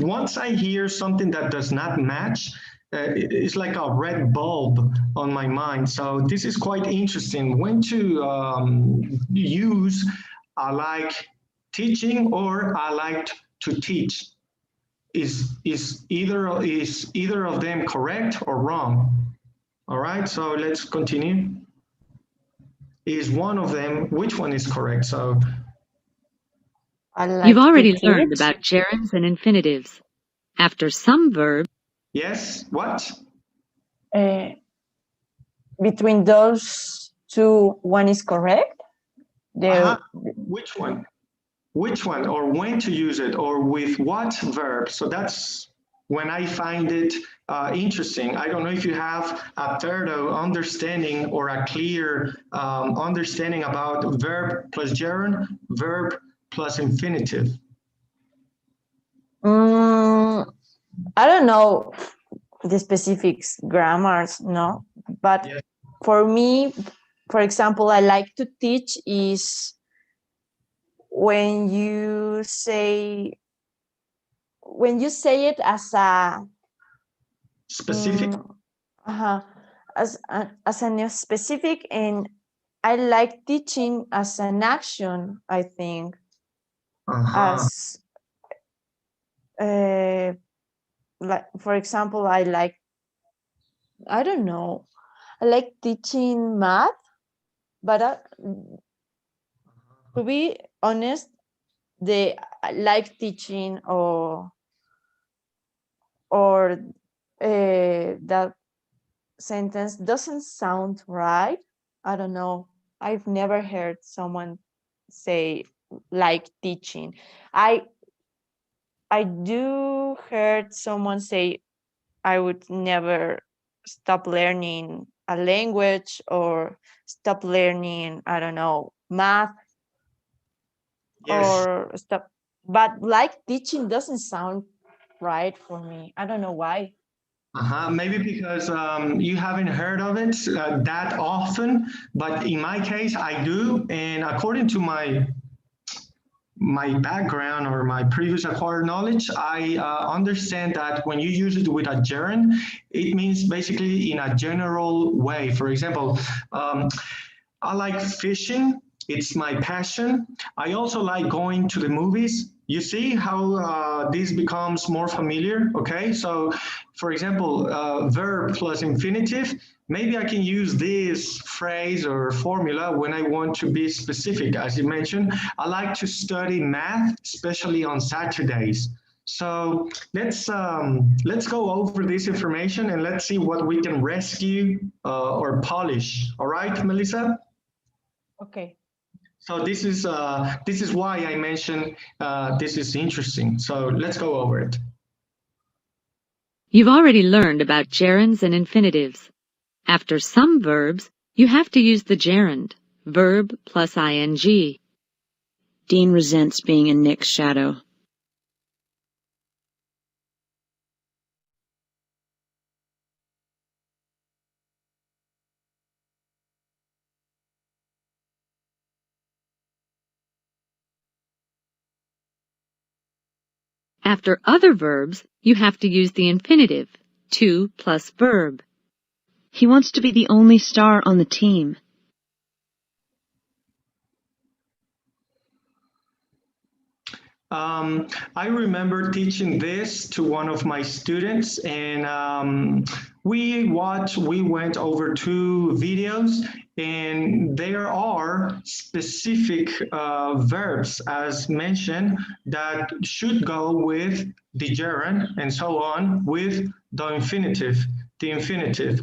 once I hear something that does not match, it's like a red bulb on my mind. So this is quite interesting. When to use I like teaching or I like to teach. Is either of them correct or wrong? All right, so let's continue. Is one of them, which one is correct? So You've already learned about gerunds and infinitives. After some verbs. Yes, what? Between those two, one is correct? Which one? Which one, or when to use it, or with what verb? So that's when I find it interesting. I don't know if you have a thorough understanding or a clear understanding about verb plus gerund, verb plus infinitive. I don't know the specifics, grammars, no. But yes. For me, for example, I like to teach is when you say it as a specific, as a specific, and I like teaching as an action. I think as like, for example, I don't know, I like teaching math, but to be honest, I like teaching or that sentence doesn't sound right. I don't know. I've never heard someone say like teaching. I do heard someone say I would never stop learning a language or stop learning, I don't know, math. Yes. Or stop. But like teaching doesn't sound right for me. I don't know why. Maybe because you haven't heard of it that often, but in my case, I do. And according to my background or my previous acquired knowledge, I understand that when you use it with a gerund, it means basically in a general way. For example, I like fishing. It's my passion. I also like going to the movies. You see how this becomes more familiar, okay? So, for example, verb plus infinitive, maybe I can use this phrase or formula when I want to be specific. As you mentioned, I like to study math, especially on Saturdays. So let's go over this information and let's see what we can rescue or polish. All right, Melissa? Okay. So this is why I mentioned this is interesting. So let's go over it. You've already learned about gerunds and infinitives. After some verbs, you have to use the gerund, verb plus ing. Dean resents being in Nick's shadow. After other verbs, you have to use the infinitive, to plus verb. He wants to be the only star on the team. I remember teaching this to one of my students, and we went over 2 videos, and there are specific verbs, as mentioned, that should go with the gerund and so on with the infinitive.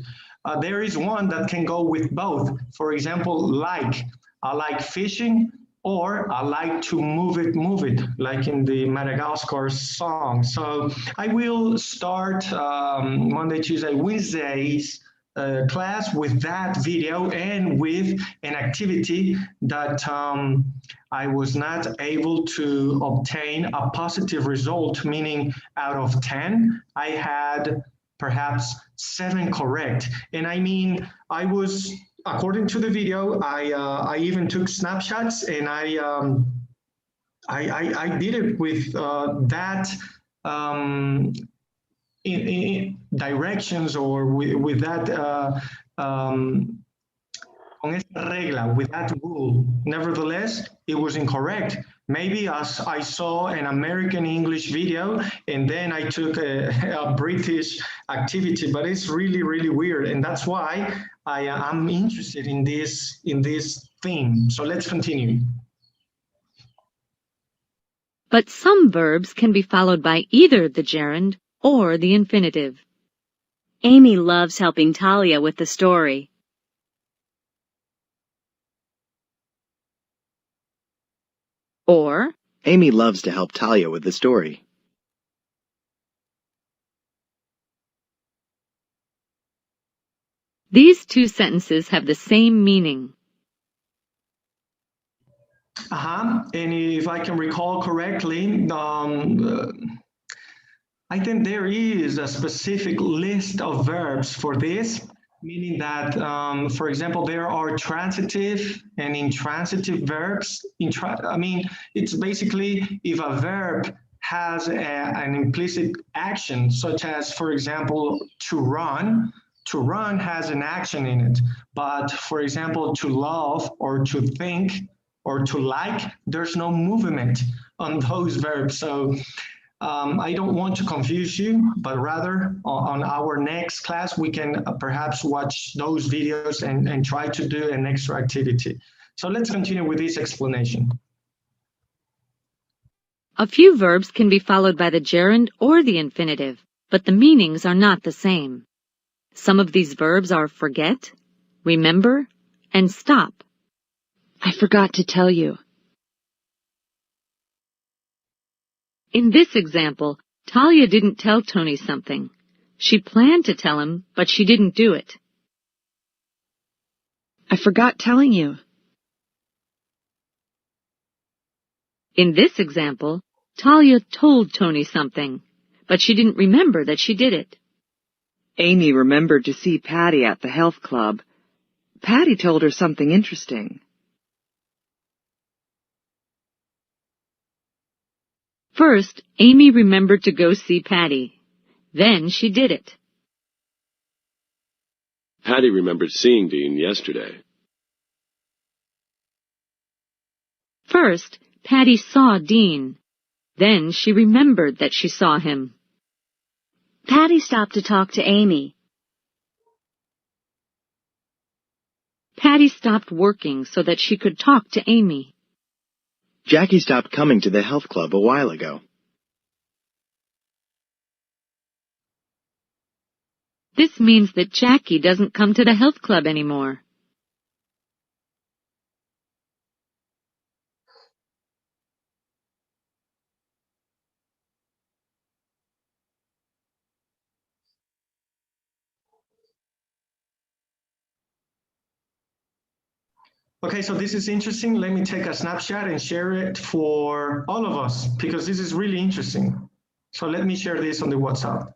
There is one that can go with both. For example, like, I like fishing, or I like to move it, like in the Madagascar song. So I will start Monday, Tuesday, Wednesdays class with that video and with an activity that I was not able to obtain a positive result, meaning out of 10, I had perhaps 7 correct. And I mean, I was, according to the video, I even took snapshots and I did it with that in directions, or with that con esta regla, with that rule. Nevertheless, it was incorrect. Maybe as I saw an American English video and then I took a British activity, but it's really, really weird. And that's why I'm interested in this theme. So let's continue. But some verbs can be followed by either the gerund or the infinitive. Amy loves helping Talia with the story. Or, Amy loves to help Talia with the story. these two sentences have the same meaning. And if I can recall correctly, I think there is a specific list of verbs for this, meaning that, for example, there are transitive and intransitive verbs. I mean, it's basically if a verb has an implicit action, such as, for example, to run has an action in it. But, for example, to love or to think or to like, there's no movement on those verbs. So I don't want to confuse you, but rather on our next class, we can perhaps watch those videos and try to do an extra activity. So let's continue with this explanation. A few verbs can be followed by the gerund or the infinitive, but the meanings are not the same. Some of these verbs are forget, remember, and stop. I forgot to tell you. In this example, Talia didn't tell Tony something. She planned to tell him, but she didn't do it. I forgot telling you. In this example, Talia told Tony something, but she didn't remember that she did it. Amy remembered to see Patty at the health club. Patty told her something interesting. First, Amy remembered to go see Patty. Then she did it. Patty remembered seeing Dean yesterday. First, Patty saw Dean. Then she remembered that she saw him. Patty stopped to talk to Amy. Patty stopped working so that she could talk to Amy. Jackie stopped coming to the health club a while ago. This means that Jackie doesn't come to the health club anymore. Okay, so this is interesting. Let me take a snapshot and share it for all of us, because this is really interesting. So let me share this on the WhatsApp.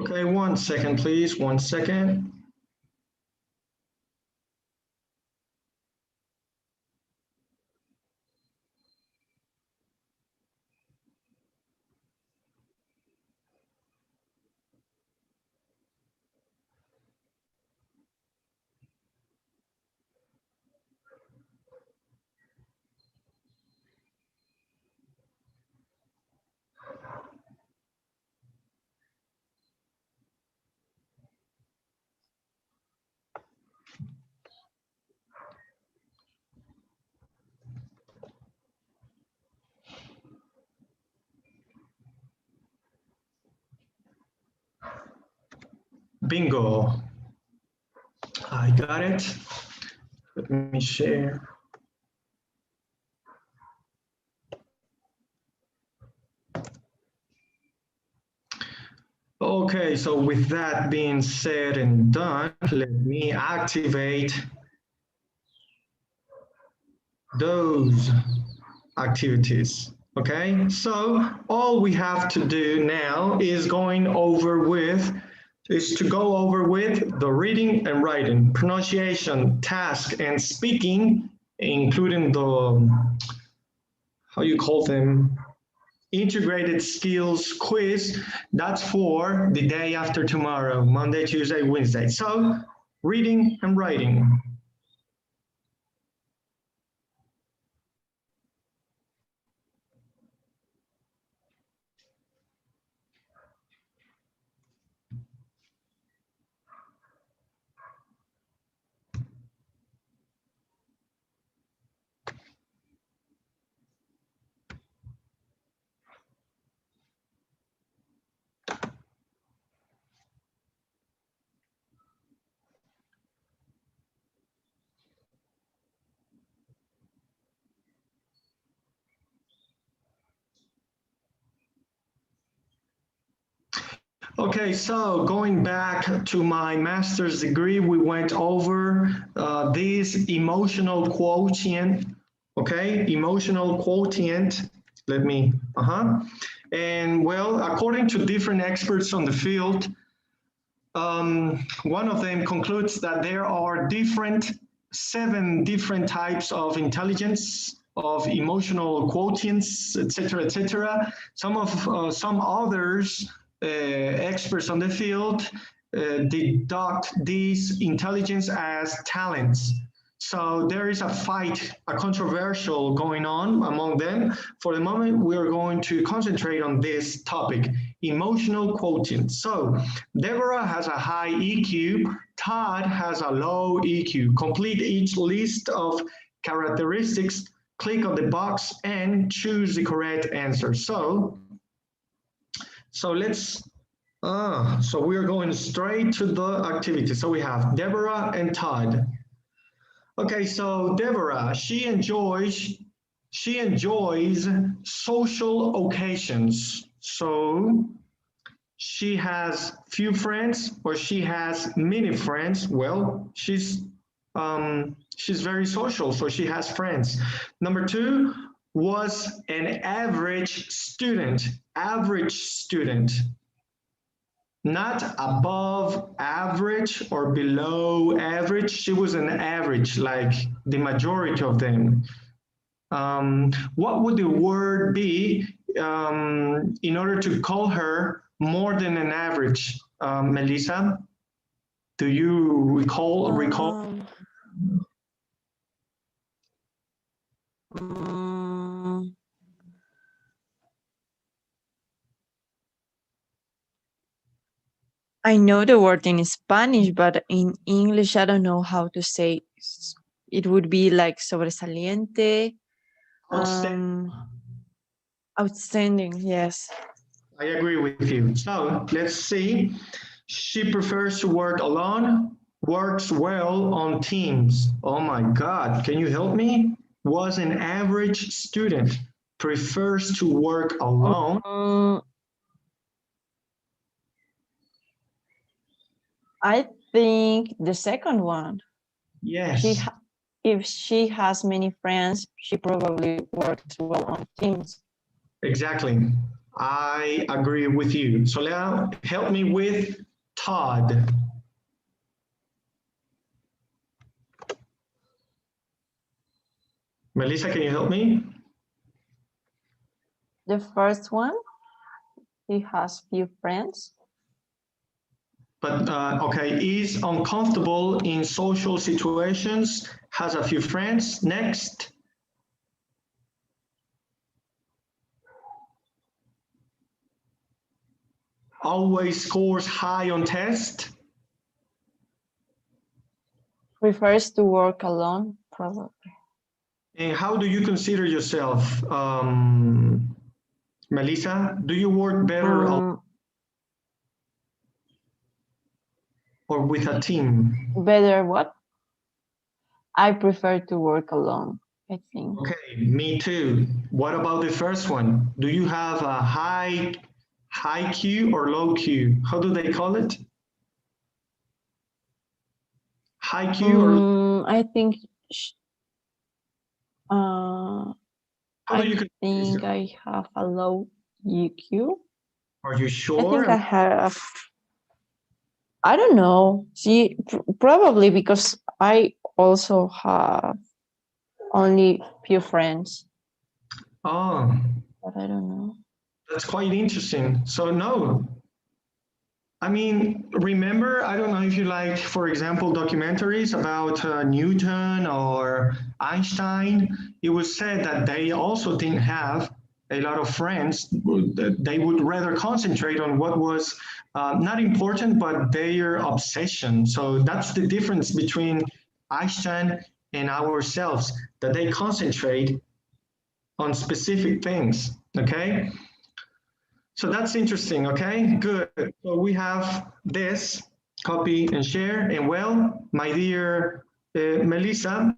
Okay, 1 second, please. 1 second. Bingo. I got it. Let me share. Okay, so with that being said and done, let me activate those activities. Okay, so all we have to do now is to go over with the reading and writing, pronunciation, task, and speaking, including the, how you call them, integrated skills quiz. That's for the day after tomorrow, Monday, Tuesday, Wednesday. So reading and writing. Okay, so going back to my master's degree, we went over this emotional quotient, okay? Emotional quotient, and well, according to different experts on the field, one of them concludes that there are 7 different types of intelligence, of emotional quotients, etc. Some others, experts on the field, deduct these intelligence as talents. So there is a fight, a controversial going on among them. For the moment, we are going to concentrate on this topic, emotional quotient. So Deborah has a high EQ, Todd has a low EQ. Complete each list of characteristics, click on the box and choose the correct answer. So let's, so we are going straight to the activity. So we have Deborah and Todd. Okay, so Deborah, she enjoys social occasions. So she has few friends or she has many friends. Well, she's very social, so she has friends. Number 2 was an average student. Not above average or below average. She was an average, like the majority of them. What would the word be in order to call her more than an average? Melissa, do you recall? I know the word in Spanish, but in English, I don't know how to say. It would be like sobresaliente. Outstanding, yes. I agree with you. So let's see. She prefers to work alone, works well on teams. Oh my God, can you help me? Was an average student, prefers to work alone. I think the second one. Yes. If she has many friends, she probably works well on teams. Exactly. I agree with you. So now help me with Todd. Melissa, can you help me? The first one, he has few friends. But okay, is uncomfortable in social situations, has a few friends. Next. Always scores high on test. Prefers to work alone, probably. And how do you consider yourself, Melissa? Do you work better alone or with a team? Better what? I prefer to work alone, I think. Okay, me too. What about the first one? Do you have a high Q or low Q? How do they call it? High Q or? I think I have a low EQ. Are you sure? I think I have. I don't know. See, probably because I also have only few friends. Oh. But I don't know. That's quite interesting. So no. I mean, remember, I don't know if you like, for example, documentaries about Newton or Einstein. It was said that they also didn't have a lot of friends. They would rather concentrate on what was not important, but their obsession. So that's the difference between Einstein and ourselves, that they concentrate on specific things, okay? So that's interesting, okay? Good. So we have this, copy and share. And well, my dear Melissa,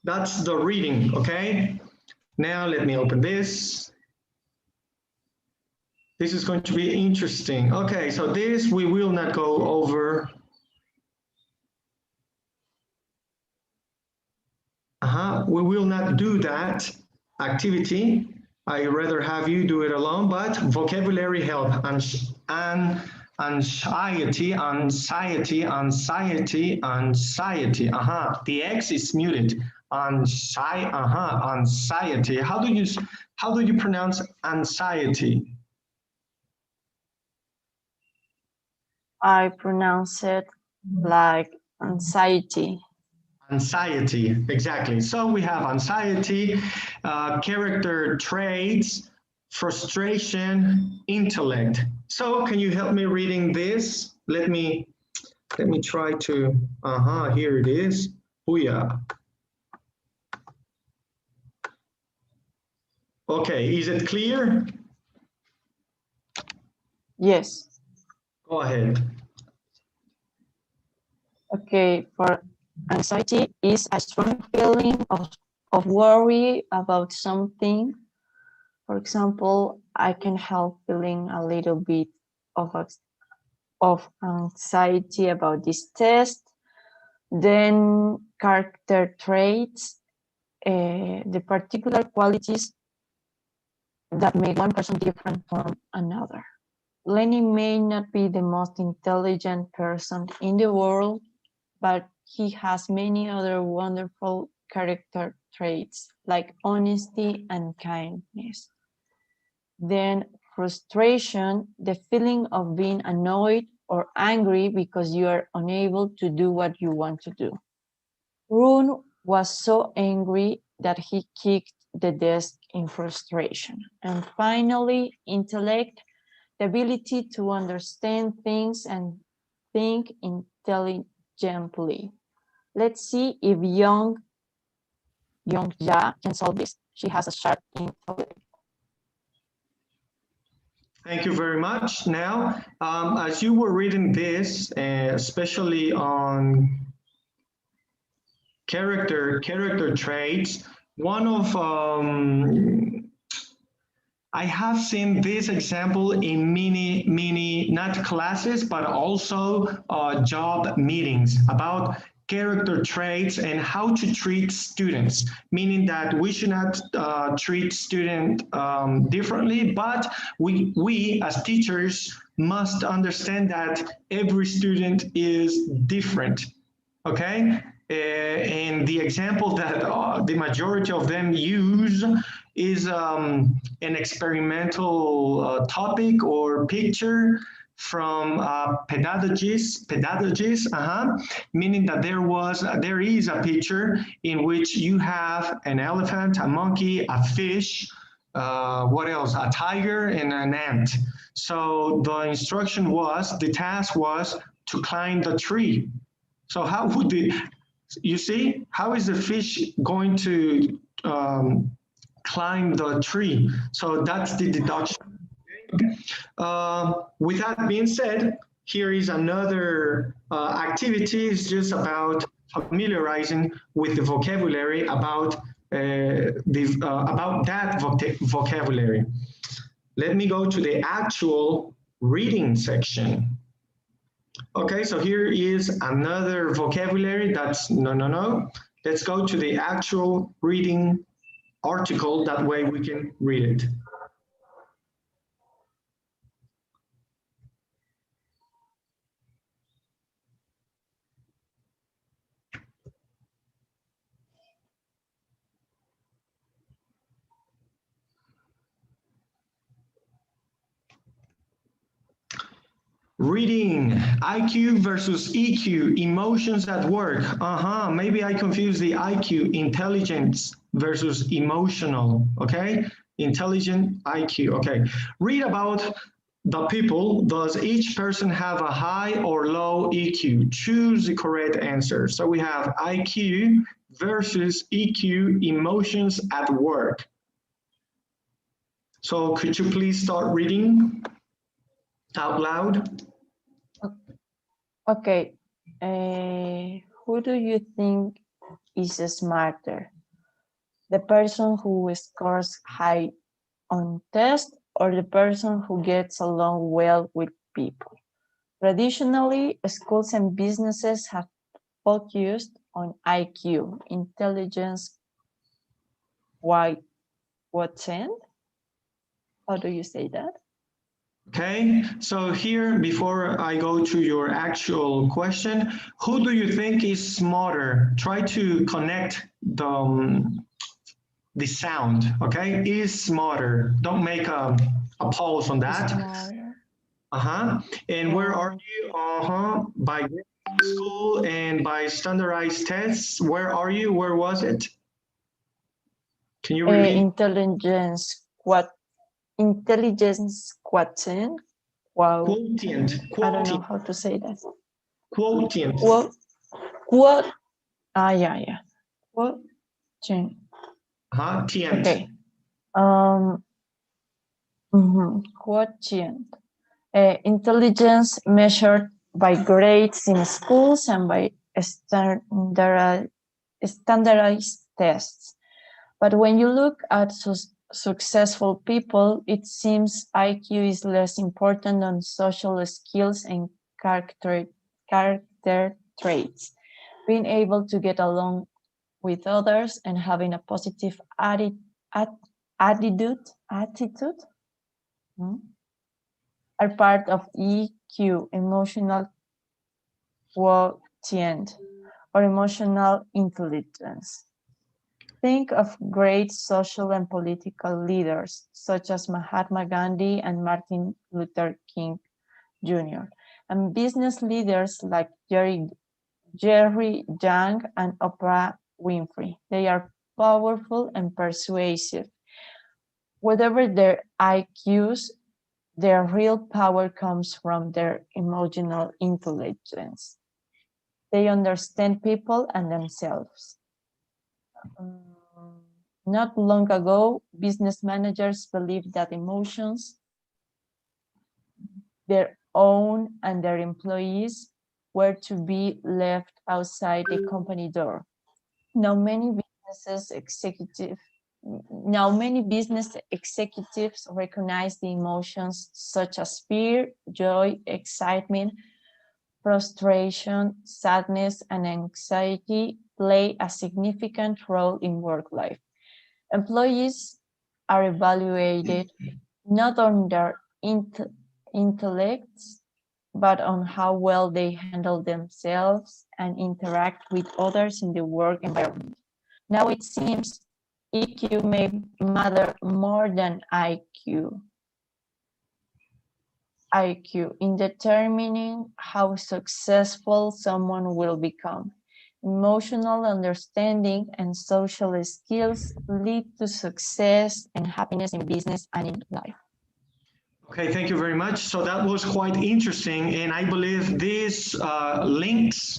that's the reading, okay? Now let me open this. This is going to be interesting. Okay, so this we will not go over. We will not do that activity. I rather have you do it alone, but vocabulary help. Anxiety, anxiety, anxiety, anxiety. The X is muted. Anxiety. How do you pronounce anxiety? I pronounce it like anxiety. Anxiety, exactly. So we have anxiety, character traits, frustration, intellect. So can you help me reading this? Let me try to, here it is. Booyah. Okay, is it clear? Yes. Go ahead. Okay, for anxiety is a strong feeling of worry about something. For example, I can help feeling a little bit of anxiety about this test. Then character traits, the particular qualities that make one person different from another. Lenny may not be the most intelligent person in the world, but he has many other wonderful character traits like honesty and kindness. Then frustration, the feeling of being annoyed or angry because you are unable to do what you want to do. Rune was so angry that he kicked the desk in frustration. And finally, intellect, the ability to understand things and think intelligently. Let's see if Young Ja can solve this. She has a sharp intellect. Thank you very much. Now, as you were reading this, especially on character traits, one of I have seen this example in many not classes, but also job meetings about character traits and how to treat students, meaning that we should not treat students differently, but we as teachers must understand that every student is different, okay? And the example that the majority of them use is an experimental topic or picture from pedagogists, meaning that there is a picture in which you have an elephant, a monkey, a fish, what else? A tiger and an ant. So the instruction was, the task was to climb the tree. So how would you see, how is the fish going to climb the tree? So that's the deduction. With that being said, here is another activity. It's just about familiarizing with the vocabulary about that vocabulary. Let me go to the actual reading section. Okay, so here is another vocabulary. That's no. Let's go to the actual reading article. That way we can read it. Reading, IQ versus EQ, emotions at work. Maybe I confused the IQ, intelligence versus emotional, okay? Intelligent, IQ, okay. Read about the people. Does each person have a high or low EQ? Choose the correct answer. So we have IQ versus EQ, emotions at work. So could you please start reading out loud? Okay. Who do you think is smarter? The person who scores high on tests or the person who gets along well with people? Traditionally, schools and businesses have focused on IQ, intelligence, quotient. How do you say that? Okay, so here, before I go to your actual question, who do you think is smarter? Try to connect the sound, okay? Is smarter. Don't make a pause on that. And where are you? By school and by standardized tests. Where are you? Where was it? Can you repeat? Intelligence quotient. Wow. Quotient. I don't know how to say that. Quotient. Yeah. Quotient. Quotient. Okay. Quotient. Intelligence measured by grades in schools and by standardized tests. But when you look at successful people, it seems IQ is less important than social skills and character traits. Being able to get along with others and having a positive attitude are part of EQ, emotional quotient, or emotional intelligence. Think of great social and political leaders such as Mahatma Gandhi and Martin Luther King Jr., and business leaders like Jerry Yang and Oprah Winfrey. They are powerful and persuasive. Whatever their IQs, their real power comes from their emotional intelligence. They understand people and themselves. Not long ago, business managers believed that emotions, their own and their employees, were to be left outside the company door. Now many business executives recognize the emotions such as fear, joy, excitement, frustration, sadness, and anxiety play a significant role in work life. Employees are evaluated not on their intellects, but on how well they handle themselves and interact with others in the work environment. Now it seems EQ may matter more than IQ in determining how successful someone will become. Emotional understanding and social skills lead to success and happiness in business and in life. Okay, thank you very much. So that was quite interesting, and I believe this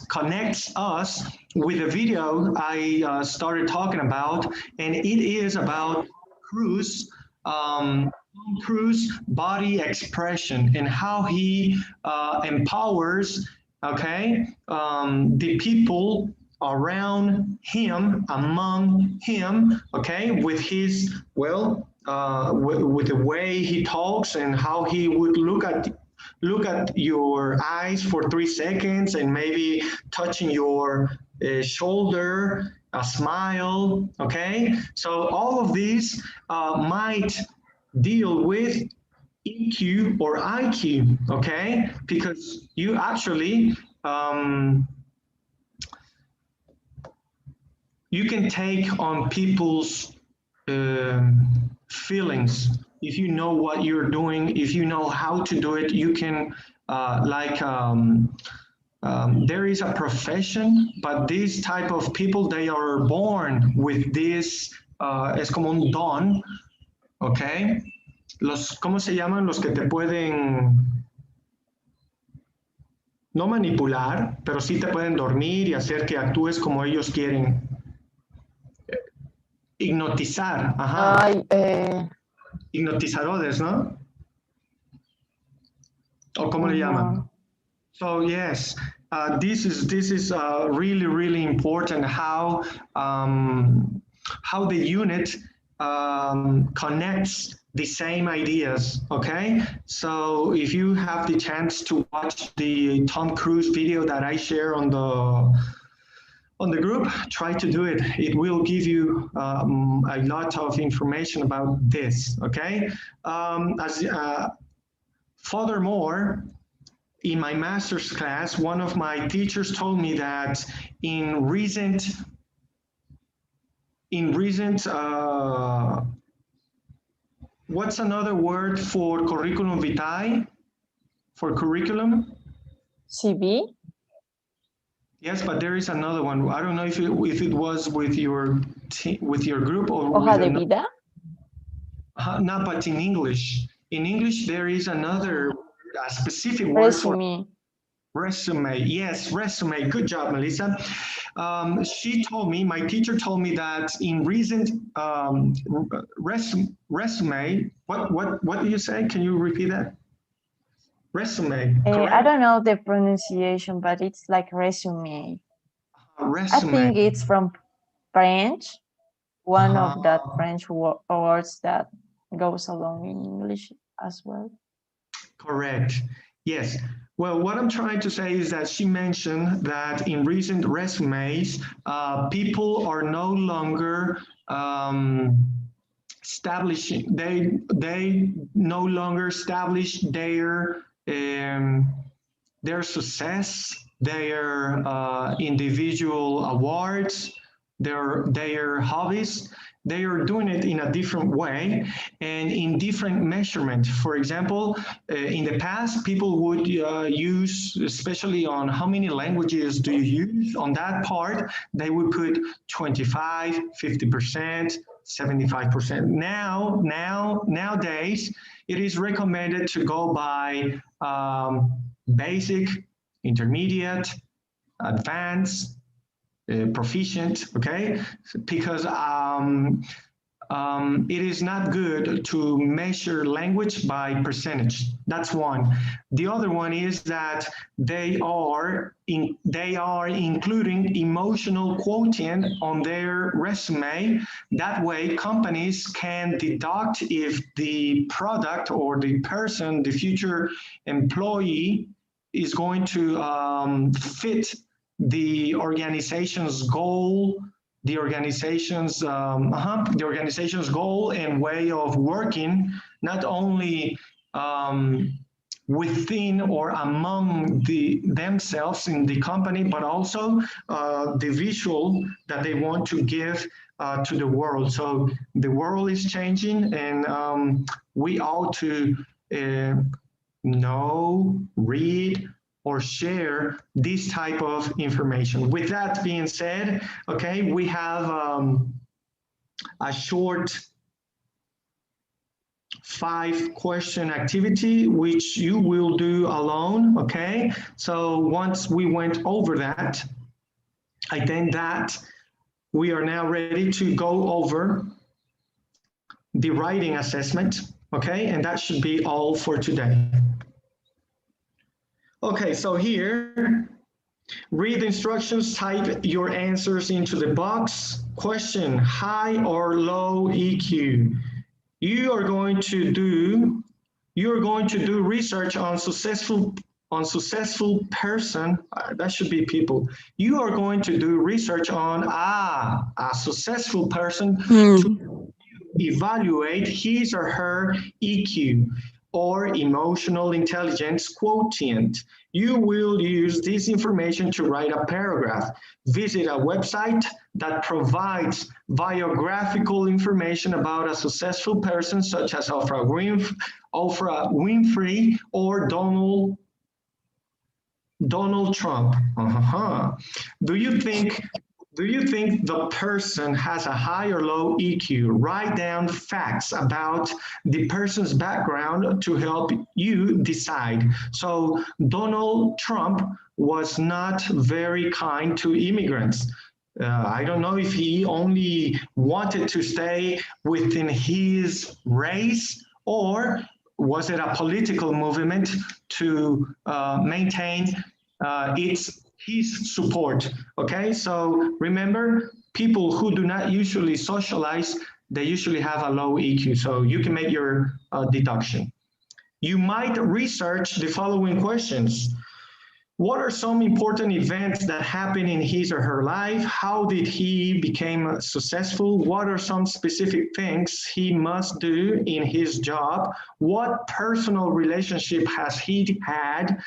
connects us with a video I started talking about, and it is about Cruz body expression and how he empowers, the people around him, among him, with his, with the way he talks and how he would look at your eyes for 3 seconds and maybe touching your shoulder, a smile, So all of these might deal with EQ or IQ, because you actually, you can take on people's feelings. If you know what you're doing, if you know how to do it, you can, there is a profession, but these type of people, they are born with this, es como un don, ¿cómo se llaman los que te pueden no manipular, pero sí te pueden dormir y hacer que actúes como ellos quieren? Hipnotizar, hipnotizadores, ¿no? ¿O cómo le llaman? So yes, this is really, really important how the unit connects the same ideas, So if you have the chance to watch the Tom Cruise video that I share on the group, try to do it. It will give you a lot of information about this, Furthermore, in my master's class, one of my teachers told me that in recent what's another word for curriculum vitae? For curriculum? CV? Yes, but there is another one. I don't know if it was with your group or Hoja de vida? No, but in English. In English, there is another specific word for resume. Yes, resume. Good job, Melissa. She told me, my teacher told me that in recent resume, what do you say? Can you repeat that? Resume. I don't know the pronunciation, but it's like resume. Resume. I think it's from French. One of that French words that goes along in English as well. Correct. Yes. Well, what I'm trying to say is that she mentioned that in recent resumes, people are no longer establishing. They no longer establish their success, their individual awards, their hobbies. They are doing it in a different way and in different measurement. For example, in the past, people would use, especially on how many languages do you use, on that part, they would put 25, 50%, 75%. Nowadays, it is recommended to go by basic, intermediate, advanced, proficient, because it is not good to measure language by percentage. That's one. The other one is that they are including emotional quotient on their resume. That way, companies can deduct if the product or the person, the future employee, is going to fit the organization's goal, the organization's goal and way of working, not only within or among themselves in the company, but also the visual that they want to give to the world. So the world is changing, and we ought to know, read, or share this type of information. With that being said, okay, we have a short 5-question activity, which you will do alone, okay? So once we went over that, I think that we are now ready to go over the writing assessment, okay? And that should be all for today. Okay, so here, read the instructions, type your answers into the box. Question, high or low EQ? You're going to do research on successful person, that should be people. You are going to do research on a successful person to evaluate his or her EQ, or emotional intelligence quotient. You will use this information to write a paragraph. Visit a website that provides biographical information about a successful person, such as Oprah Winfrey or Donald Trump. Do you think the person has a high or low EQ? Write down facts about the person's background to help you decide. So Donald Trump was not very kind to immigrants. I don't know if he only wanted to stay within his race, or was it a political movement to maintain his support. Okay, so remember, people who do not usually socialize, they usually have a low EQ, so you can make your deduction. You might research the following questions. What are some important events that happened in his or her life? How did he become successful? What are some specific things he must do in his job? What personal relationship has he had?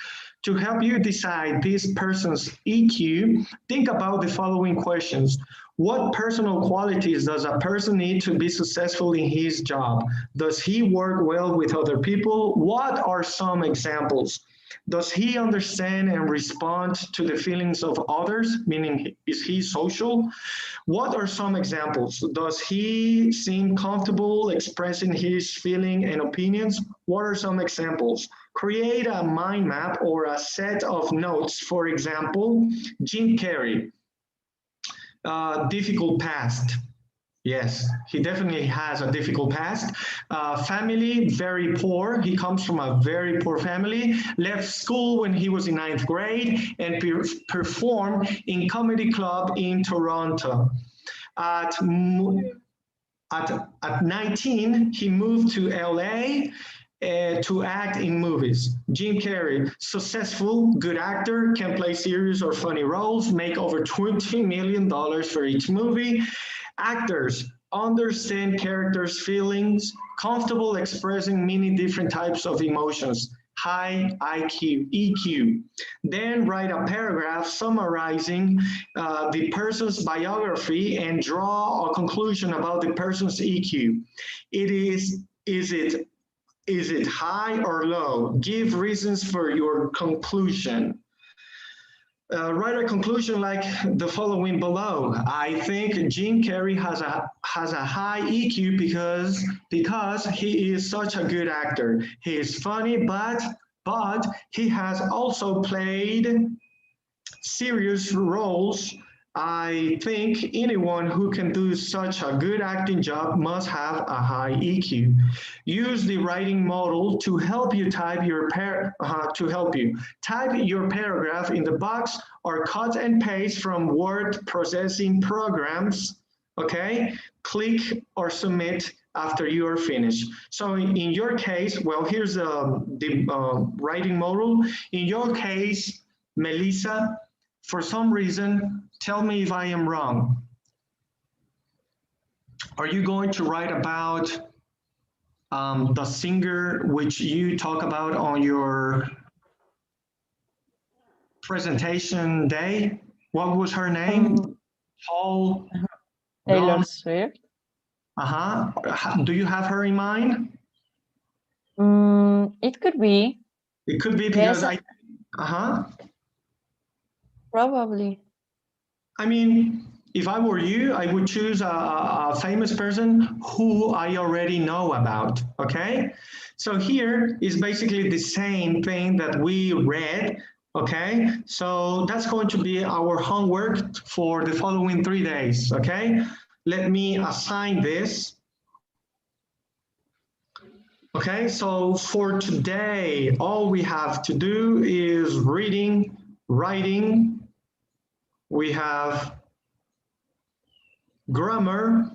To help you decide this person's EQ, think about the following questions. What personal qualities does a person need to be successful in his job? Does he work well with other people? What are some examples? Does he understand and respond to the feelings of others? Meaning, is he social? What are some examples? Does he seem comfortable expressing his feelings and opinions? What are some examples? Create a mind map or a set of notes. For example, Jim Carrey, difficult past. Yes, he definitely has a difficult past. Family, very poor. He comes from a very poor family. Left school when he was in 9th grade and performed in comedy club in Toronto. At 19, he moved to LA to act in movies. Jim Carrey, successful, good actor, can play serious or funny roles, make over $20 million for each movie. Actors understand characters' feelings, comfortable expressing many different types of emotions, high IQ, EQ. Then write a paragraph summarizing the person's biography and draw a conclusion about the person's EQ. Is it high or low? Give reasons for your conclusion. Write a conclusion like the following below. I think Jim Carrey has a high EQ because he is such a good actor. He is funny, but he has also played serious roles. I think anyone who can do such a good acting job must have a high EQ. Use the writing model to help you type your type your paragraph in the box or cut and paste from word processing programs. Okay, click or submit after you are finished. So in your case, well, here's the writing model. In your case, Melissa, for some reason, tell me if I am wrong. Are you going to write about the singer which you talk about on your presentation day? What was her name? Paul. Taylor Swift. Do you have her in mind? It could be. It could be because yes, probably. I mean, if I were you, I would choose a famous person who I already know about, okay? So here is basically the same thing that we read, okay? So that's going to be our homework for the following 3 days, okay? Let me assign this. Okay, so for today, all we have to do is reading, writing, we have grammar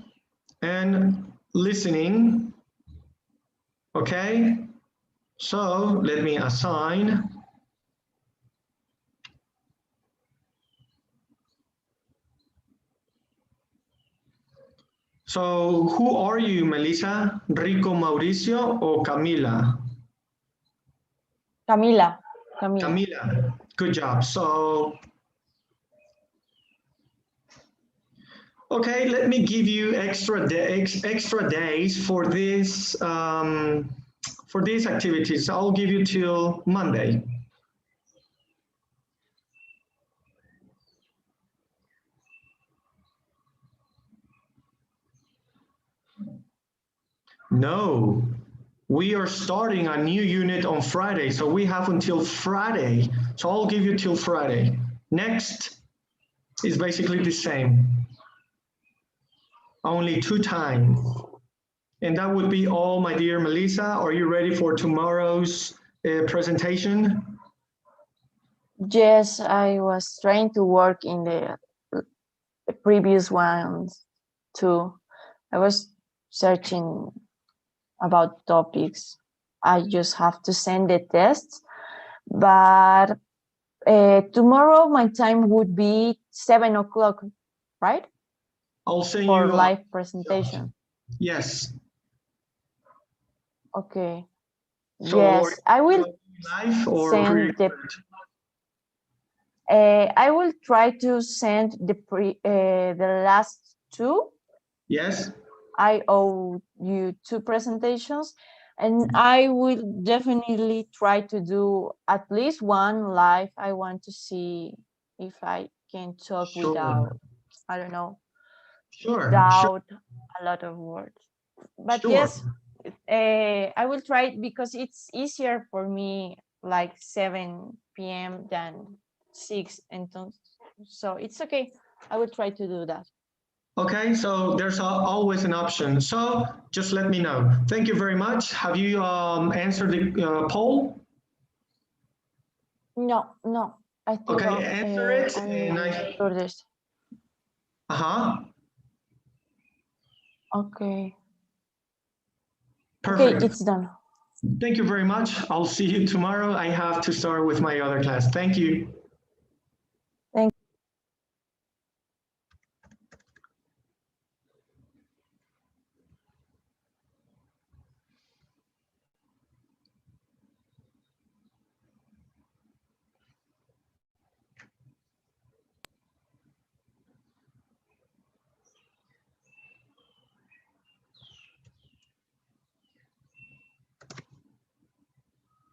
and listening. Okay, so let me assign. So who are you, Melissa? Rico, Mauricio, or Camila? Camila. Camila, good job. So, okay, let me give you extra days for this for these activities. I'll give you till Monday. No, we are starting a new unit on Friday, so we have until Friday. So I'll give you till Friday. Next is basically the same, only 2 times. And that would be all, my dear Melissa. Are you ready for tomorrow's presentation? Yes, I was trying to work in the previous ones too. I was searching about topics. I just have to send the tests, but tomorrow my time would be 7 o'clock, right? I'll send for you live presentation. Yes. Okay. So yes, I will live or send the. I will try to send the last 2. Yes. I owe you 2 presentations, and I will definitely try to do at least 1 live. I want to see if I can talk without, I don't know, without a lot of words. But yes, I will try it because it's easier for me like 7 p.m. than 6, and so it's okay. I will try to do that. Okay, so there's always an option. So just let me know. Thank you very much. Have you answered the poll? No. I think okay, answer it. And for this. Okay. Perfect. Okay, it's done. Thank you very much. I'll see you tomorrow. I have to start with my other class. Thank you.